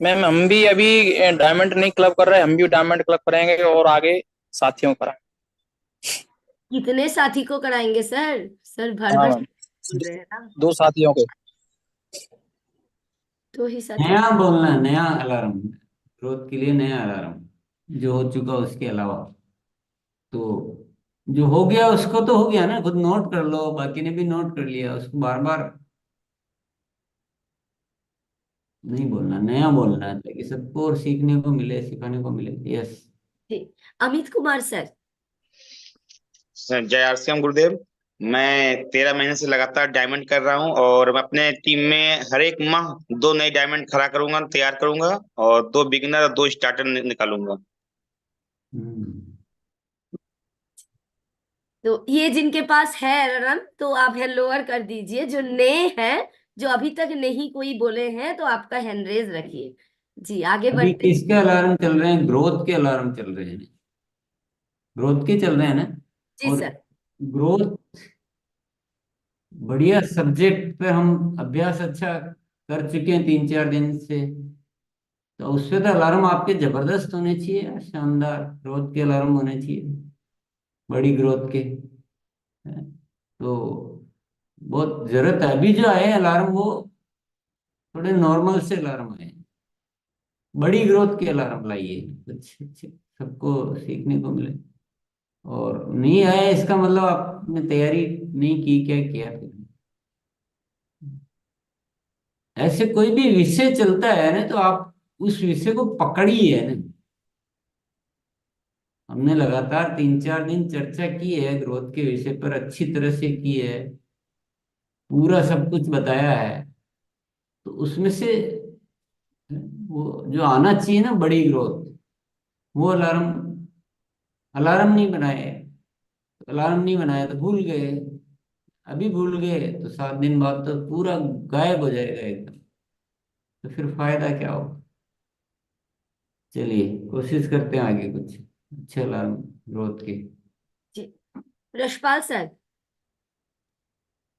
मैम हम भी अभी डायमंड नहीं क्लब कर रहे, हम भी डायमंड क्लब करेंगे और आगे साथियों को कराएंगे। कितने साथी को कराएंगे सर? सर भर हाँ भर मैम, बोल रहे हैं ना। 2 साथियों को। 2 ही साथी। नया बोलना है, नया अलार्म, ग्रोथ के लिए नया अलार्म जो हो चुका उसके अलावा। तो जो हो गया उसको तो हो गया ना, खुद नोट कर लो, बाकी ने भी नोट कर लिया, उसको बार बार नहीं बोलना, नया बोलना है ताकि सबको और सीखने को मिले, सिखाने को मिले। यस। जी अमित कुमार सर। जय आरसीएम गुरुदेव। मैं 13 महीने से लगातार डायमंड कर रहा हूँ और मैं अपने टीम में हर एक माह 2 नए डायमंड खड़ा करूंगा, तैयार करूंगा और 2 बिगिनर और 2 स्टार्टर निकालूंगा। तो ये जिनके पास है अलार्म तो आप हैंड लोअर कर दीजिए, जो नए हैं, जो अभी तक नहीं कोई बोले हैं तो आपका हैंड रेज रखिए। जी आगे अभी बढ़ते हैं। किसके अलार्म चल रहे हैं? ग्रोथ के अलार्म चल रहे हैं, ग्रोथ के चल रहे हैं ना। जी और सर। ग्रोथ बढ़िया सब्जेक्ट पे हम अभ्यास अच्छा कर चुके हैं 3-4 दिन से, तो उससे तो अलार्म आपके जबरदस्त होने चाहिए, शानदार ग्रोथ के अलार्म होने चाहिए, बड़ी ग्रोथ के। तो बहुत जरूरत है। अभी जो आए अलार्म वो थोड़े नॉर्मल से अलार्म आए, बड़ी ग्रोथ के अलार्म लाइए, कुछ सबको सीखने को मिले। और नहीं आया इसका मतलब आपने तैयारी नहीं की, क्या किया फिर? ऐसे कोई भी विषय चलता है ना तो आप उस विषय को पकड़िए ना। हमने लगातार 3-4 दिन चर्चा की है ग्रोथ के विषय पर, अच्छी तरह से की है, पूरा सब कुछ बताया है। तो उसमें से वो जो आना चाहिए ना बड़ी ग्रोथ, वो अलार्म, अलार्म नहीं बनाए, अलार्म नहीं बनाया तो भूल गए, अभी भूल गए तो 7 दिन बाद तो पूरा गायब हो जाएगा एकदम, तो फिर फायदा क्या होगा? चलिए कोशिश करते हैं आगे कुछ अच्छे अलार्म ग्रोथ के। जी रशपाल सर।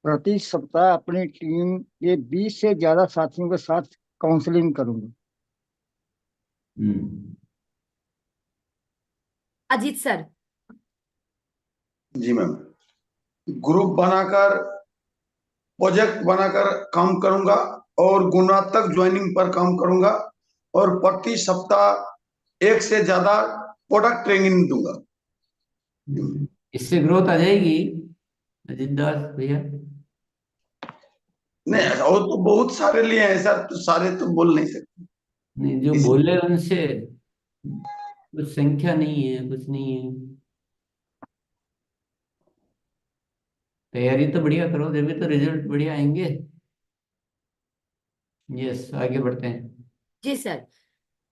प्रति सप्ताह अपनी टीम के 20 से ज्यादा साथियों के साथ काउंसलिंग करूंगा। अजीत सर। जी मैम, ग्रुप बनाकर प्रोजेक्ट बनाकर काम करूंगा और गुणात्मक ज्वाइनिंग पर काम करूंगा और प्रति सप्ताह 1 से ज्यादा प्रोडक्ट ट्रेनिंग दूंगा। इससे ग्रोथ आ जाएगी अजीत दास भैया? नहीं, और तो बहुत सारे लिए हैं सर, तो सारे तो बोल नहीं सकते। नहीं, जो बोले उनसे कुछ संख्या नहीं है, कुछ नहीं है। तैयारी तो बढ़िया करो, जब तो रिजल्ट बढ़िया आएंगे। यस आगे बढ़ते हैं। जी सर।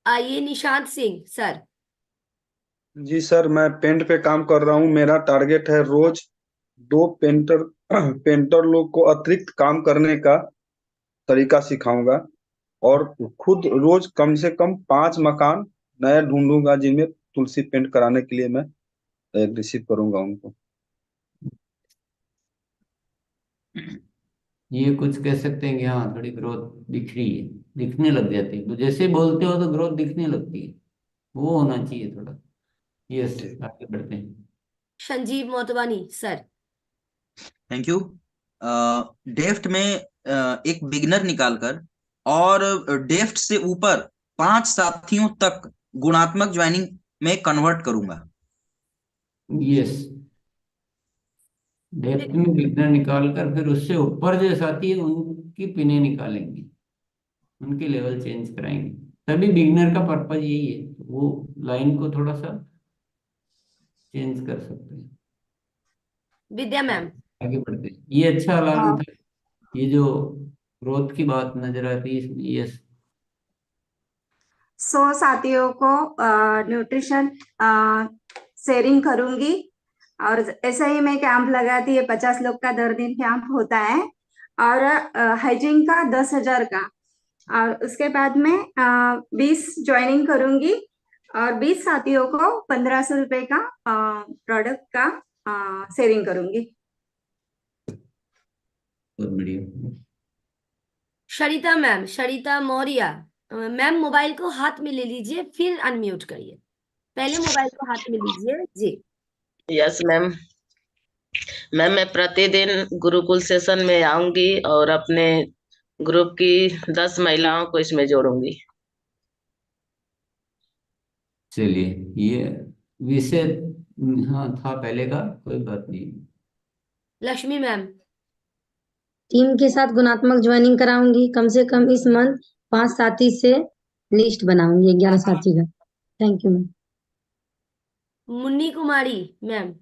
आइए निशांत सिंह सर। जी सर, मैं पेंट पे काम कर रहा हूँ। मेरा टारगेट है रोज 2 पेंटर लोग को अतिरिक्त काम करने का तरीका सिखाऊंगा और खुद रोज कम से कम 5 मकान नया ढूंढूंगा जिनमें तुलसी पेंट कराने के लिए मैं रिसीव करूंगा उनको। ये कुछ कह सकते हैं कि हाँ थोड़ी ग्रोथ दिख रही है, दिखने लग जाती है, तो जैसे बोलते हो तो ग्रोथ दिखने लगती है, वो होना चाहिए थोड़ा। यस आगे बढ़ते हैं। Sanjeev Motwani sir. Thank you. डेफ्ट में एक बिगनर निकालकर और डेफ्ट से ऊपर 5 साथियों तक गुणात्मक ज्वाइनिंग में कन्वर्ट करूंगा। यस डेप्थ में बिगनर निकाल कर फिर उससे ऊपर जो साथी है उनकी पिने निकालेंगे, उनके लेवल चेंज कराएंगे। तभी बिगनर का पर्पज यही है, वो लाइन को थोड़ा सा चेंज कर सकते हैं, विद्या मैम। आगे बढ़ते हैं। ये अच्छा अलार्म हाँ था। ये जो ग्रोथ की बात नजर आती है इसमें, यस 100 साथियों को न्यूट्रिशन शेयरिंग करूंगी। और ऐसा ही मैं कैंप लगाती है, 50 लोग का 2 दिन कैंप होता है। और हाइजीन का 10,000 का। और उसके बाद में 20 ज्वाइनिंग करूंगी और 20 साथियों को 1,500 रुपए का प्रोडक्ट का शेयरिंग करूंगी। बहुत बढ़िया। शरिता मैम, शरिता मौर्य मैम, मोबाइल को हाथ में ले लीजिए फिर अनम्यूट करिए। पहले मोबाइल को हाथ में लीजिए जी। Yes ma'am. मैम मैं प्रतिदिन गुरुकुल सेशन में आऊंगी और अपने ग्रुप की 10 महिलाओं को इसमें जोड़ूंगी। चलिए, ये विषय हाँ था पहले का, कोई बात नहीं। लक्ष्मी मैम। टीम के साथ गुणात्मक ज्वाइनिंग कराऊंगी। कम से कम इस मंथ 5 साथी से लिस्ट बनाऊंगी, 11 साथी का। Thank you ma'am. Munni Kumari ma'am.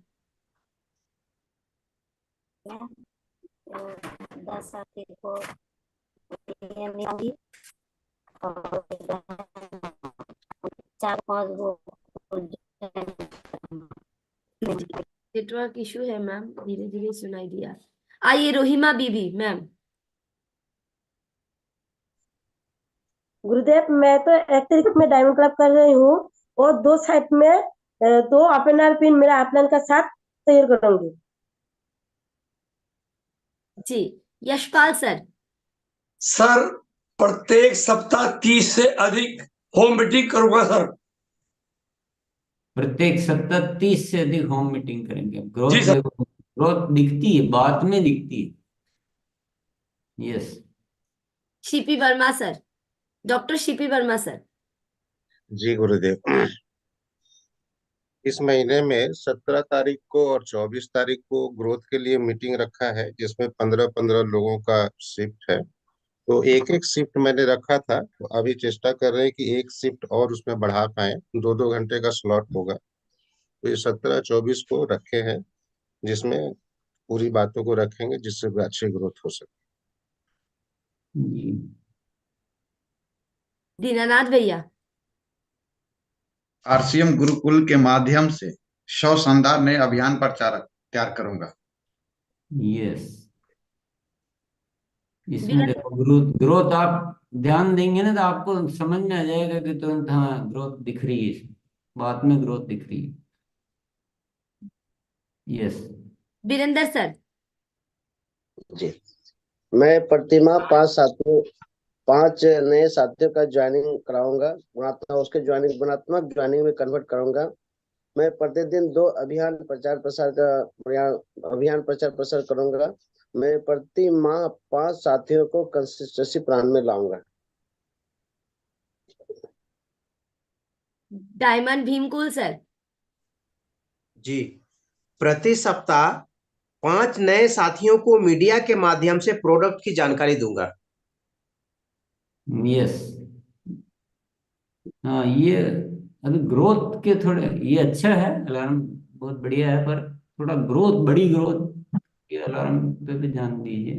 10 साथी को मिलाऊंगी और 4-5 वो नेटवर्क इशू है मैम, धीरे धीरे सुनाई दिया। आइए रोहिमा बीबी मैम। गुरुदेव, मैं तो 1 तारीख में डायमंड क्लब कर रही हूँ और 2 साइड में 2 अपना पिन मेरा अपलाइन का साथ तैयार करूंगी। जी यशपाल सर। सर प्रत्येक सप्ताह 30 से अधिक होम मीटिंग करूंगा सर। प्रत्येक सप्ताह 30 से अधिक होम मीटिंग करेंगे। ग्रोथ जी सर। देखो, ग्रोथ दिखती है, बात में दिखती है। Yes Shipi Verma sir, doctor Shipi Verma sir. जी गुरुदेव, इस महीने में 17 तारीख को और 24 तारीख को ग्रोथ के लिए मीटिंग रखा है, जिसमें 15-15 लोगों का शिफ्ट है। तो एक एक शिफ्ट मैंने रखा था, तो अभी चेष्टा कर रहे हैं कि एक शिफ्ट और उसमें बढ़ा पाए, 2-2 घंटे का स्लॉट होगा। तो ये 17-24 को रखे हैं, जिसमें पूरी बातों को रखेंगे जिससे अच्छी ग्रोथ हो सके। दीनानाथ भैया। आरसीएम गुरुकुल के माध्यम से 100 शानदार नए अभियान पर तैयार करूंगा। यस इसमें देखो, ग्रोथ ग्रोथ आप ध्यान देंगे ना तो आपको समझ में आ जाएगा कि तुरंत हाँ ग्रोथ दिख रही है, इसमें बात में ग्रोथ दिख रही है। Yes Virendra sir. जी, मैं प्रतिमा 5 नए साथियों का ज्वाइनिंग कराऊंगा, उसके ज्वाइनिंग गुणात्मक ज्वाइनिंग में कन्वर्ट करूंगा। मैं प्रतिदिन 2 अभियान प्रचार प्रसार करूंगा। मैं प्रति माह 5 साथियों को कंसिस्टेंसी प्लान में लाऊंगा। Diamond भीमकुल sir. जी, प्रति सप्ताह 5 नए साथियों को मीडिया के माध्यम से प्रोडक्ट की जानकारी दूंगा। यस हाँ, ये अभी ग्रोथ के थोड़े, ये अच्छा है अलार्म, बहुत बढ़िया है, पर थोड़ा ग्रोथ, बड़ी ग्रोथ के अलार्म पे भी ध्यान दीजिए।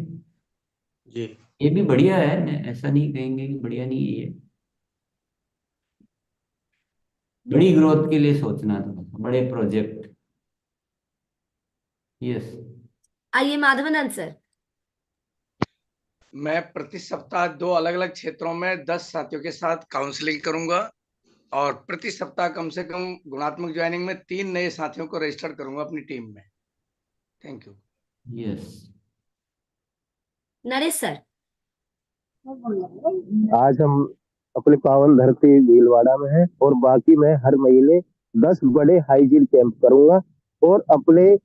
जी ये भी बढ़िया है, ऐसा नहीं कहेंगे कि बढ़िया नहीं है। ये बड़ी ग्रोथ के लिए सोचना था, बड़े प्रोजेक्ट। यस आइए माधवानंद सर। मैं प्रति सप्ताह 2 अलग अलग क्षेत्रों में 10 साथियों के साथ काउंसलिंग करूंगा और प्रति सप्ताह कम से कम गुणात्मक ज्वाइनिंग में 3 नए साथियों को रजिस्टर करूंगा अपनी टीम में। Thank you. Yes Naresh sir. आज हम अपने पावन धरती भीलवाड़ा में हैं और बाकी मैं हर महीने 10 बड़े हाइजीन कैंप करूंगा और अपने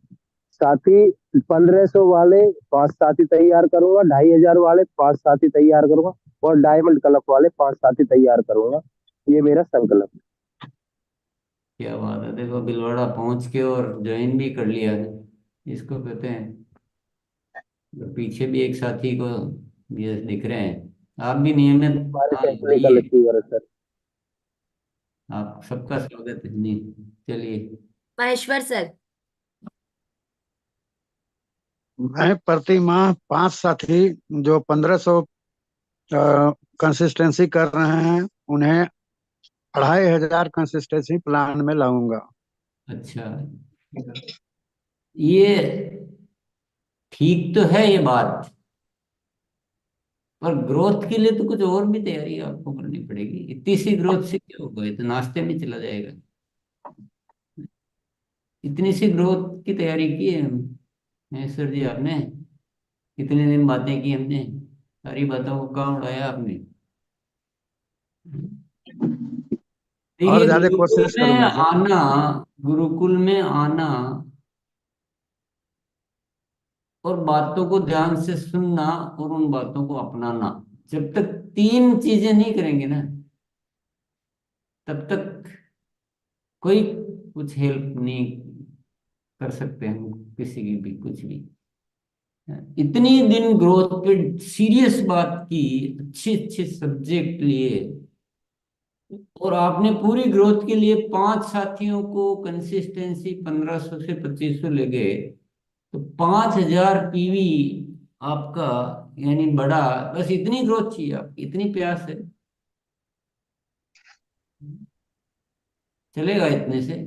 साथी 1500 वाले 5 साथी तैयार करूंगा, 2500 वाले 5 साथी तैयार करूंगा और डायमंड क्लब वाले 5 साथी तैयार करूंगा। ये मेरा संकल्प है। क्या बात है, देखो भीलवाड़ा पहुंच के और ज्वाइन भी कर लिया है। इसको कहते हैं। तो पीछे भी एक साथी को ये दिख रहे हैं, आप भी नियमित। हमारे हाँ कंपनी वही का है। रिसीवर है सर। आप सबका स्वागत है। नहीं, चलिए। महेश्वर सर। मैं प्रति माह 5 साथी जो 1500 कंसिस्टेंसी कर रहे हैं, उन्हें 2500 कंसिस्टेंसी प्लान में लाऊंगा। अच्छा, ये ठीक तो है ये बात, पर ग्रोथ के लिए तो कुछ और भी तैयारी आपको करनी पड़ेगी। इतनी सी ग्रोथ से क्या होगा, ये तो नाश्ते में चला जाएगा। इतनी सी ग्रोथ की तैयारी की है महेश्वर जी आपने, इतने दिन बातें की हमने, सारी बातों को कहाँ उड़ाया आपने। और देखिए, ज्यादा गुरुकुल कोशिश में करूंगा सर। आना, गुरुकुल में आना और बातों को ध्यान से सुनना और उन बातों को अपनाना, जब तक तीन चीजें नहीं करेंगे ना, तब तक कोई कुछ हेल्प नहीं कर सकते हम किसी की भी, कुछ भी। इतनी दिन ग्रोथ पे सीरियस बात की, अच्छे अच्छे सब्जेक्ट लिए, और आपने पूरी ग्रोथ के लिए 5 साथियों को कंसिस्टेंसी 1500 से 2500 ले गए, तो 5000 पीवी आपका यानी बढ़ा। बस इतनी ग्रोथ चाहिए, आपकी इतनी प्यास है, चलेगा इतने से।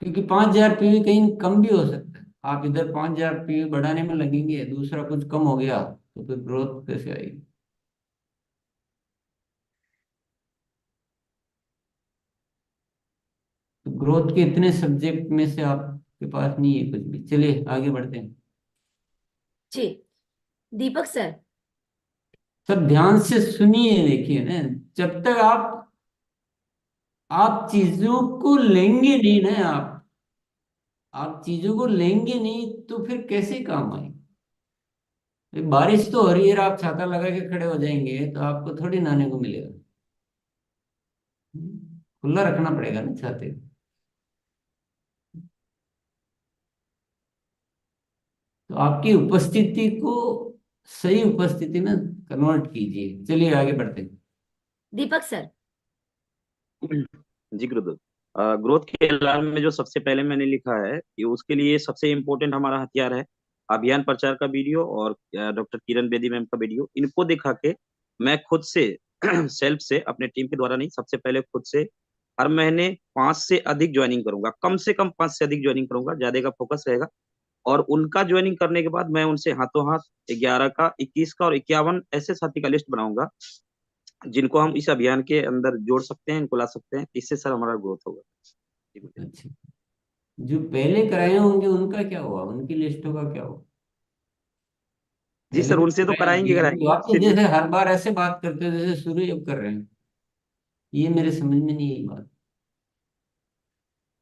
क्योंकि 5000 पीवी कहीं कम भी हो सकता है। आप इधर 5000 पीवी बढ़ाने में लगेंगे, दूसरा कुछ कम हो गया, तो फिर ग्रोथ कैसे आएगी। तो ग्रोथ के इतने सब्जेक्ट में से आपके पास नहीं है कुछ भी। चलिए आगे बढ़ते हैं। जी, दीपक सर। सब ध्यान से सुनिए, देखिए ना, जब तक आप चीजों को लेंगे नहीं ना, आप चीजों को लेंगे नहीं तो फिर कैसे काम आएंगे। बारिश तो हो रही है, आप छाता लगा के खड़े हो जाएंगे तो आपको थोड़ी नहाने को मिलेगा। खुला रखना पड़ेगा ना छाते को। तो आपकी उपस्थिति को सही उपस्थिति में कन्वर्ट कीजिए। चलिए आगे बढ़ते हैं। दीपक सर। जी गुरुदेव, ग्रोथ के एलान में जो सबसे पहले मैंने लिखा है कि उसके लिए सबसे इम्पोर्टेंट हमारा हथियार है अभियान प्रचार का वीडियो और डॉक्टर किरण बेदी मैम का वीडियो। इनको दिखा के मैं खुद से सेल्फ से, अपने टीम के द्वारा नहीं, सबसे पहले खुद से हर महीने 5 से अधिक ज्वाइनिंग करूंगा, कम से कम 5 से अधिक ज्वाइनिंग करूंगा, ज्यादा का फोकस रहेगा। और उनका ज्वाइनिंग करने के बाद मैं उनसे हाथों हाथ 11 का, 21 का और 51 ऐसे साथी का लिस्ट बनाऊंगा जिनको हम इस अभियान के अंदर जोड़ सकते हैं, इनको ला सकते हैं। इससे सर हमारा ग्रोथ होगा। अच्छा, जो पहले कराए होंगे उनका क्या हुआ, उनकी लिस्टों का क्या हुआ। जी पहले सर, तो उनसे तो कराए कराएंगे होंगे, कराएंगे आप तो जैसे हर बार ऐसे बात करते हो जैसे शुरू ही अब कर रहे हैं। ये मेरे समझ में नहीं आई बात।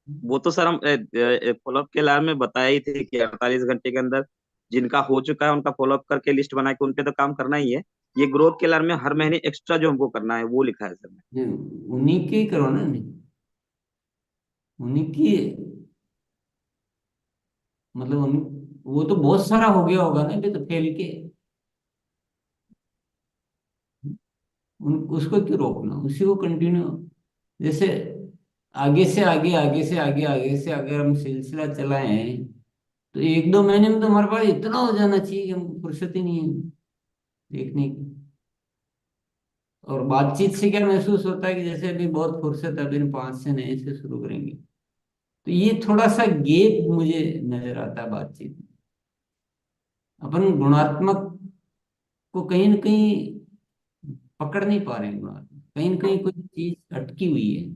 वो तो सर हम फॉलोअप के लाइन में बताया ही थे कि 48 घंटे के अंदर जिनका हो चुका है उनका फॉलोअप करके लिस्ट बना के उनपे तो काम करना ही है। ये ग्रोथ के लाइन में हर महीने एक्स्ट्रा जो हमको करना है वो लिखा है सर में। उन्हीं के ही करो ना, नहीं उन्हीं की, मतलब वो तो बहुत सारा हो गया होगा ना अभी तो फैल के। उसको क्यों रोकना, उसी को कंटिन्यू, जैसे आगे से आगे, आगे से आगे, आगे से अगर हम सिलसिला चलाएं तो 1-2 महीने में तो हमारे पास इतना हो जाना चाहिए कि हमको फुर्सत ही नहीं है देखने की। और बातचीत से क्या महसूस होता है कि जैसे अभी बहुत फुर्सत है, अभी 5 से नए से शुरू करेंगे। तो ये थोड़ा सा गैप मुझे नजर आता है बातचीत में। अपन गुणात्मक को कहीं ना कहीं पकड़ नहीं पा रहे हैं, गुणात्मक कहीं ना कहीं कोई चीज अटकी हुई है।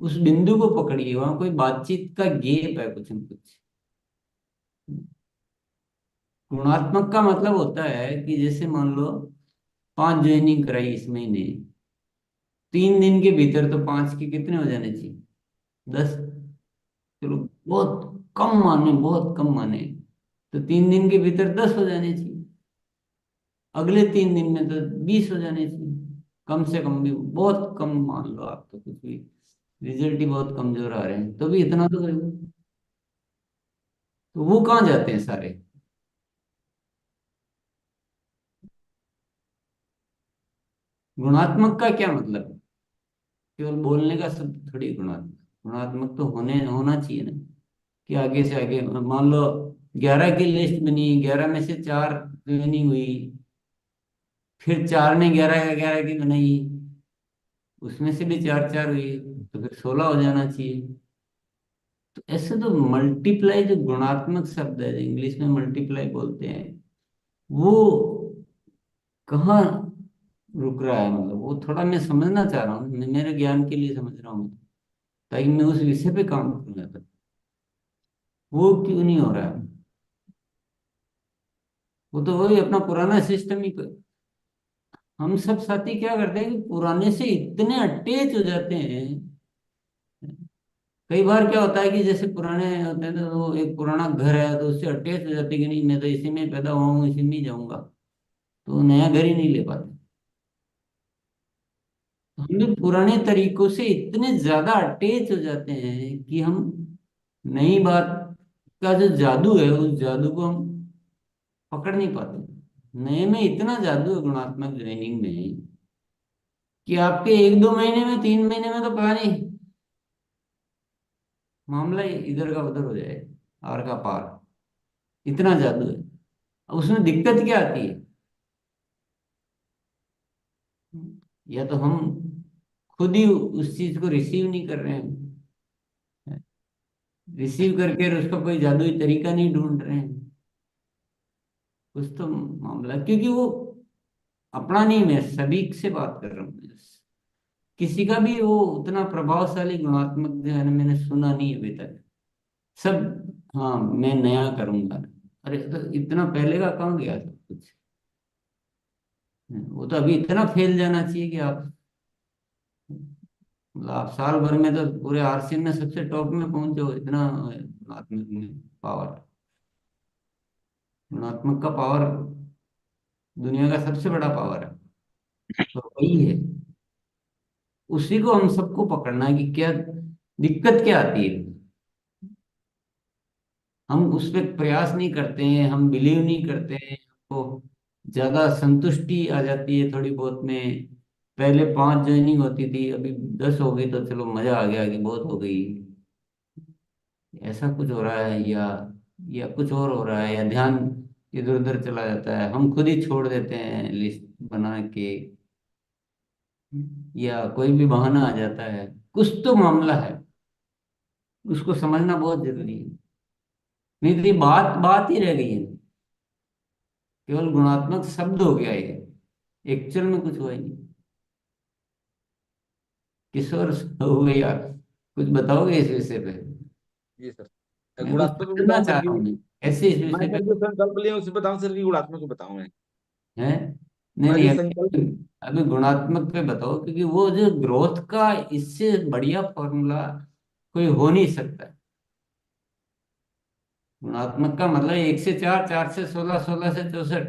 उस बिंदु को पकड़िए, वहां कोई बातचीत का गैप है कुछ न कुछ। गुणात्मक का मतलब होता है कि जैसे मान लो 5 ज्वाइनिंग कराई इस महीने, 3 दिन के भीतर तो 5 के कितने हो जाने चाहिए, 10। चलो बहुत कम माने, बहुत कम माने, तो 3 दिन के भीतर 10 हो जाने चाहिए। अगले 3 दिन में तो 20 हो जाने चाहिए, कम से कम भी, बहुत कम मान लो आप तो कुछ भी। रिजल्ट ही बहुत कमजोर आ रहे हैं, तो भी इतना तो करो। तो वो कहाँ जाते हैं सारे? गुणात्मक का क्या मतलब है? केवल बोलने का शब्द थोड़ी गुणात्मक। गुणात्मक तो होना चाहिए ना, कि आगे से आगे मान लो 11 की लिस्ट बनी, 11 में से 4 ज्वाइनिंग हुई, फिर 4 ने 11 की बनाई, उसमें से भी 4 4 हुई, तो फिर 16 हो जाना चाहिए। तो ऐसे तो मल्टीप्लाई, जो गुणात्मक शब्द है, इंग्लिश में मल्टीप्लाई बोलते हैं, वो कहाँ रुक रहा है? मतलब वो थोड़ा मैं समझना चाह रहा हूँ, मैं मेरे ज्ञान के लिए समझ रहा हूँ, ताकि मैं उस विषय पे काम करूँ। तो वो क्यों नहीं हो रहा है? वो तो वही अपना पुराना सिस्टम ही हम सब साथी क्या करते हैं कि पुराने से इतने अटैच हो जाते हैं। कई बार क्या होता है कि जैसे पुराने होते हैं, तो वो एक पुराना घर है तो उससे अटैच हो जाते हैं कि नहीं, मैं तो इसी में पैदा हुआ हूँ, इसी में ही जाऊंगा, तो नया घर ही नहीं ले पाते। हम भी पुराने तरीकों से इतने ज्यादा अटैच हो जाते हैं कि हम नई बात का जो जादू है, उस जादू को हम पकड़ नहीं पाते। नए में इतना जादू है गुणात्मक ट्रेनिंग में, कि आपके 1 2 महीने में, 3 महीने में तो पता नहीं मामला ही इधर का उधर हो जाए, आर का पार। इतना जादू है। अब उसमें दिक्कत क्या आती है? या तो हम खुद ही उस चीज को रिसीव नहीं कर रहे हैं, रिसीव करके उसका कोई जादुई तरीका नहीं ढूंढ रहे हैं, कुछ तो मामला। क्योंकि वो अपना नहीं, मैं सभी से बात कर रहा हूँ, किसी का भी वो उतना प्रभावशाली गुणात्मक जो है ना, मैंने सुना नहीं अभी तक। सब हाँ मैं नया करूंगा। अरे तो इतना पहले का कहाँ गया सब कुछ? वो तो अभी इतना फैल जाना चाहिए कि आप, मतलब आप साल भर में तो पूरे आरसीएम में सबसे टॉप में पहुंचो, इतना गुणात्मक में पावर। गुणात्मक का पावर दुनिया का सबसे बड़ा पावर है, तो वही है। उसी को हम सबको पकड़ना है कि क्या दिक्कत क्या आती है। हम उस पर प्रयास नहीं करते हैं, हम बिलीव नहीं करते हैं, हमको ज्यादा संतुष्टि आ जाती है थोड़ी बहुत में। पहले 5 ज्वाइनिंग होती थी, अभी 10 हो गई, तो चलो मजा आ गया कि बहुत हो गई। ऐसा कुछ हो रहा है, या कुछ और हो रहा है, या ध्यान इधर उधर चला जाता है, हम खुद ही छोड़ देते हैं लिस्ट बना के, या कोई भी बहाना आ जाता है। कुछ तो मामला है, उसको समझना बहुत जरूरी है। नहीं तो ये बात बात ही रह गई है, केवल गुणात्मक शब्द हो गया ये, एक्चुअल में कुछ हुआ ही नहीं। किशोर हुए यार, कुछ बताओगे इस विषय पे? जी सर, मैं कुछ गुणात्मक भी समझना बताऊं सर चाह कि रहा हूँ, मैं ऐसे इस विषय मैंने पे। जो संकल्प लिया उसे बताऊं सर कि गुणात्मक को बताऊं मैं? है नहीं मैं नहीं, जो अभी संकल्प अभी गुणात्मक पे बताओ, क्योंकि वो जो ग्रोथ का इससे बढ़िया फॉर्मूला कोई हो नहीं सकता। गुणात्मक का मतलब 1 से 4, 4 से 16, 16 से 64,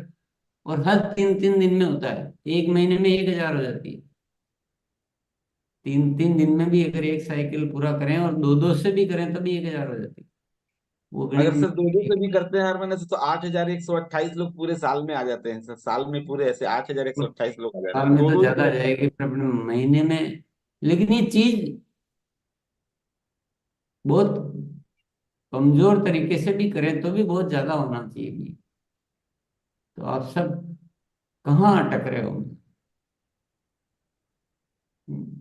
और हर 3 3 दिन में होता है। 1 महीने में 1000 हो जाती है। 3 3 दिन में भी अगर एक साइकिल पूरा करें, और 2 2 से भी करें, तभी 1000 हो जाती है। वो अगर गणित सर दो दो में से भी करते हैं हर महीने से तो 8,128 लोग पूरे साल में आ जाते हैं सर। साल में पूरे ऐसे 8,128 लोग आ जा रहे साल हैं, में दो तो दो ही ज्यादा जाएगी, पर अपने महीने में। लेकिन ये चीज बहुत कमजोर तरीके से भी करें तो भी बहुत ज्यादा होना चाहिए। तो आप सब कहाँ अटक रहे हो?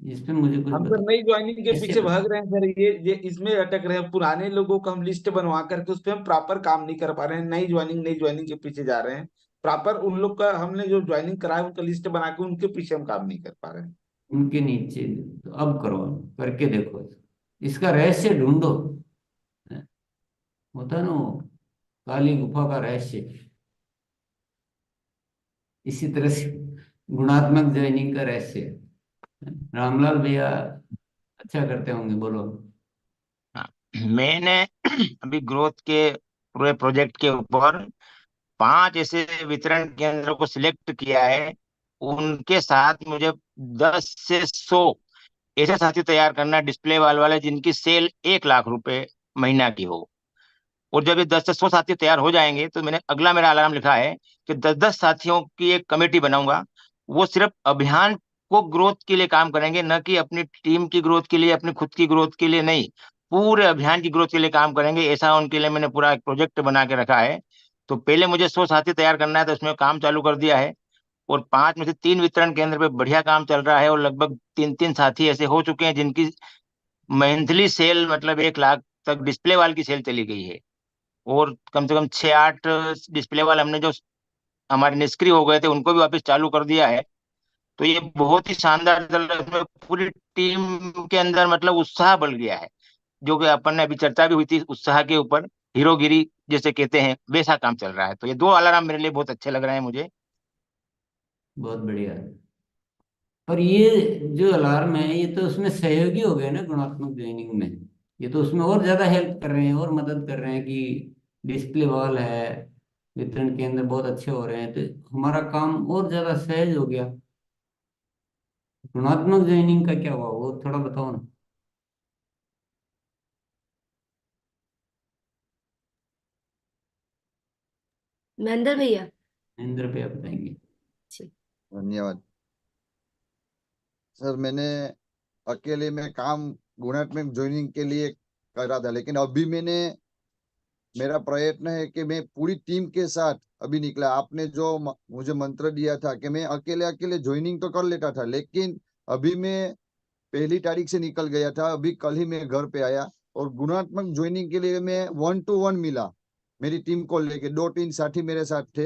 इस पे मुझे कुछ हम सर बताओ, नई ज्वाइनिंग के कैसे पीछे भाग बताओ? रहे हैं सर। ये इसमें अटक रहे हैं। पुराने लोगों को हम लिस्ट बनवा करके उस पर हम प्रॉपर काम नहीं कर पा रहे हैं। नई ज्वाइनिंग के पीछे जा रहे हैं। प्रॉपर उन लोग का हमने जो ज्वाइनिंग कराया उनका लिस्ट बना के उनके पीछे हम काम नहीं कर पा रहे हैं। उनके नीचे, तो अब करो, करके देखो, इसका रहस्य ढूंढो। होता है ना वो काली गुफा का रहस्य, इसी तरह से गुणात्मक ज्वाइनिंग का रहस्य। रामलाल भैया अच्छा करते होंगे, बोलो। हाँ, मैंने अभी ग्रोथ के पूरे प्रोजेक्ट के ऊपर 5 ऐसे वितरण केंद्र को सिलेक्ट किया है। उनके साथ मुझे 10 से 100 ऐसे साथी तैयार करना डिस्प्ले वाले जिनकी सेल 1 लाख रुपए महीना की हो। और जब ये 10 से 100 साथी तैयार हो जाएंगे तो मैंने अगला मेरा अलार्म लिखा है कि 10-10 साथियों की एक कमेटी बनाऊंगा। वो सिर्फ अभियान को ग्रोथ के लिए काम करेंगे, न कि अपनी टीम की ग्रोथ के लिए, अपनी खुद की ग्रोथ के लिए नहीं, पूरे अभियान की ग्रोथ के लिए काम करेंगे। ऐसा उनके लिए मैंने पूरा एक प्रोजेक्ट बना के रखा है। तो पहले मुझे 100 साथी तैयार करना है, तो उसमें काम चालू कर दिया है। और 5 में से 3 वितरण केंद्र पे बढ़िया काम चल रहा है, और लगभग 3-3 साथी ऐसे हो चुके हैं जिनकी मंथली सेल मतलब 1 लाख तक डिस्प्ले वाल की सेल चली गई है। और कम से कम 6-8 डिस्प्ले वाले हमने जो हमारे निष्क्रिय हो गए थे उनको भी वापस चालू कर दिया है। तो ये बहुत ही शानदार चल रहा है। इसमें पूरी टीम के अंदर मतलब उत्साह बढ़ गया है, जो कि अपन ने अभी चर्चा भी हुई थी उत्साह के ऊपर, हीरोगिरी जैसे कहते हैं वैसा काम चल रहा है। तो ये 2 अलार्म मेरे लिए बहुत अच्छे लग रहे हैं मुझे। बहुत बढ़िया। पर ये जो अलार्म है ये तो उसमें सहयोगी हो गए ना गुणात्मक ज्वाइनिंग में। ये तो उसमें और ज्यादा हेल्प कर रहे हैं और मदद कर रहे हैं कि डिस्प्ले वॉल है, वितरण केंद्र बहुत अच्छे हो रहे हैं, तो हमारा काम और ज्यादा सहज हो गया। गुणात्मक ज्वाइनिंग का क्या हुआ वो थोड़ा बताओ ना। महेंद्र भैया। महेंद्र भैया बताएंगे। धन्यवाद सर। मैंने अकेले में काम गुणात्मक ज्वाइनिंग के लिए करा था, लेकिन अभी मेरा प्रयत्न है कि मैं पूरी टीम के साथ अभी निकला। आपने जो मुझे मंत्र दिया था कि मैं अकेले अकेले ज्वाइनिंग तो कर लेता था, लेकिन अभी मैं 1 तारीख से निकल गया था। अभी कल ही मैं घर पे आया और गुणात्मक ज्वाइनिंग के लिए मैं 1-to-1 मिला मेरी टीम को लेके। 2-3 साथी मेरे साथ थे।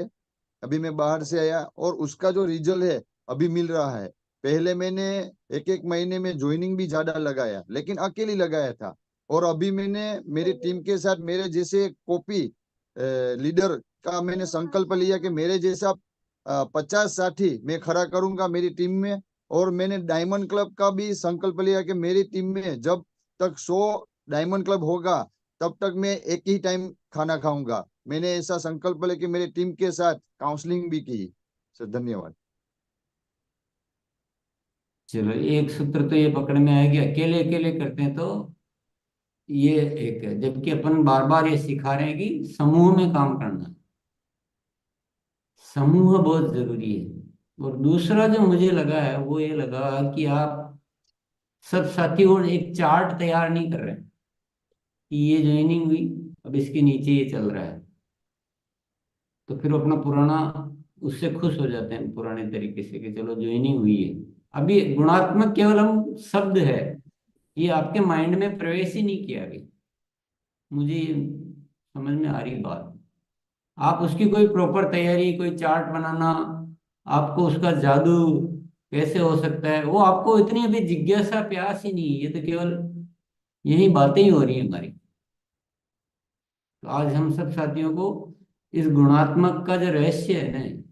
अभी मैं बाहर से आया और उसका जो रिजल्ट है अभी मिल रहा है। पहले मैंने 1-1 महीने में ज्वाइनिंग भी ज्यादा लगाया, लेकिन अकेली लगाया था। और अभी मैंने मेरी टीम के साथ मेरे जैसे कॉपी लीडर का मैंने संकल्प लिया कि मेरे जैसा 50 साथी मैं खड़ा करूंगा मेरी टीम में। और मैंने डायमंड क्लब का भी संकल्प लिया कि मेरी टीम में जब तक 100 डायमंड क्लब होगा तब तक मैं एक ही टाइम खाना खाऊंगा। मैंने ऐसा संकल्प लेके मेरी टीम के साथ काउंसलिंग भी की। सर धन्यवाद। चलो एक सूत्र तो ये पकड़ में आया कि अकेले अकेले करते हैं तो ये एक है, जबकि अपन बार बार ये सिखा रहे हैं कि समूह में काम करना, समूह बहुत जरूरी है। और दूसरा जो मुझे लगा है वो ये लगा कि आप सब साथियों एक चार्ट तैयार नहीं कर रहे हैं कि ये ज्वाइनिंग हुई अब इसके नीचे ये चल रहा है, तो फिर अपना पुराना उससे खुश हो जाते हैं पुराने तरीके से कि चलो ज्वाइनिंग हुई है। अभी गुणात्मक केवल हम शब्द है, ये आपके माइंड में प्रवेश ही नहीं किया अभी। मुझे ये समझ में आ रही बात। आप उसकी कोई प्रॉपर तैयारी, कोई चार्ट बनाना, आपको उसका जादू कैसे हो सकता है, वो आपको इतनी अभी जिज्ञासा प्यास ही नहीं है। ये तो केवल यही बातें ही हो रही है हमारी। तो आज हम सब साथियों को इस गुणात्मक का जो रहस्य है ना,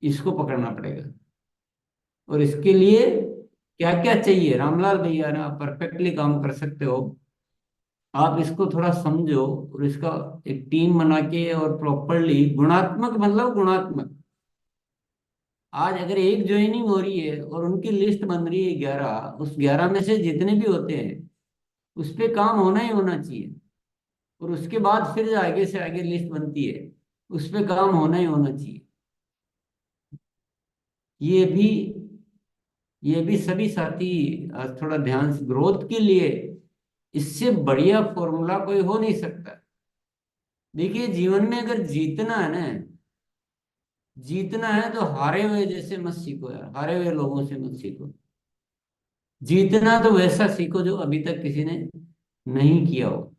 इसको पकड़ना पड़ेगा। और इसके लिए क्या क्या चाहिए, रामलाल भैया ना परफेक्टली काम कर सकते हो। आप इसको थोड़ा समझो और इसका एक टीम बना के और प्रॉपरली गुणात्मक मतलब गुणात्मक। आज अगर एक ज्वाइनिंग हो रही है और उनकी लिस्ट बन रही है 11, उस 11 में से जितने भी होते हैं उस पे काम होना ही होना चाहिए। और उसके बाद फिर जो आगे से आगे लिस्ट बनती है उस पे काम होना ही होना चाहिए। ये भी ये भी सभी साथी आज थोड़ा ध्यान से, ग्रोथ के लिए इससे बढ़िया फॉर्मूला कोई हो नहीं सकता। देखिए जीवन में अगर जीतना है ना, जीतना है तो हारे हुए जैसे मत सीखो यार, हारे हुए लोगों से मत सीखो। जीतना तो वैसा सीखो जो अभी तक किसी ने नहीं किया हो,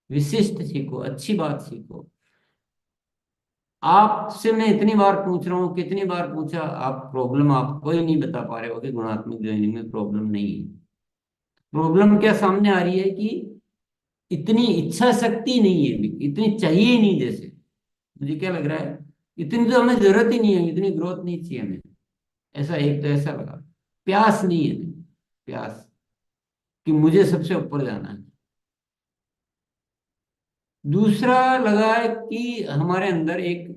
विशिष्ट सीखो, अच्छी बात सीखो। आपसे मैं इतनी बार पूछ रहा हूँ, कितनी बार पूछा, आप प्रॉब्लम आप कोई नहीं बता पा रहे हो कि गुणात्मक ज्वाइनिंग में प्रॉब्लम नहीं है। प्रॉब्लम क्या सामने आ रही है कि इतनी इच्छा शक्ति नहीं है, इतनी चाहिए ही नहीं। जैसे मुझे क्या लग रहा है, इतनी तो हमें जरूरत ही नहीं है, इतनी ग्रोथ नहीं चाहिए हमें। ऐसा एक तो ऐसा लगा, प्यास नहीं है, प्यास कि मुझे सबसे ऊपर जाना है। दूसरा लगा है कि हमारे अंदर एक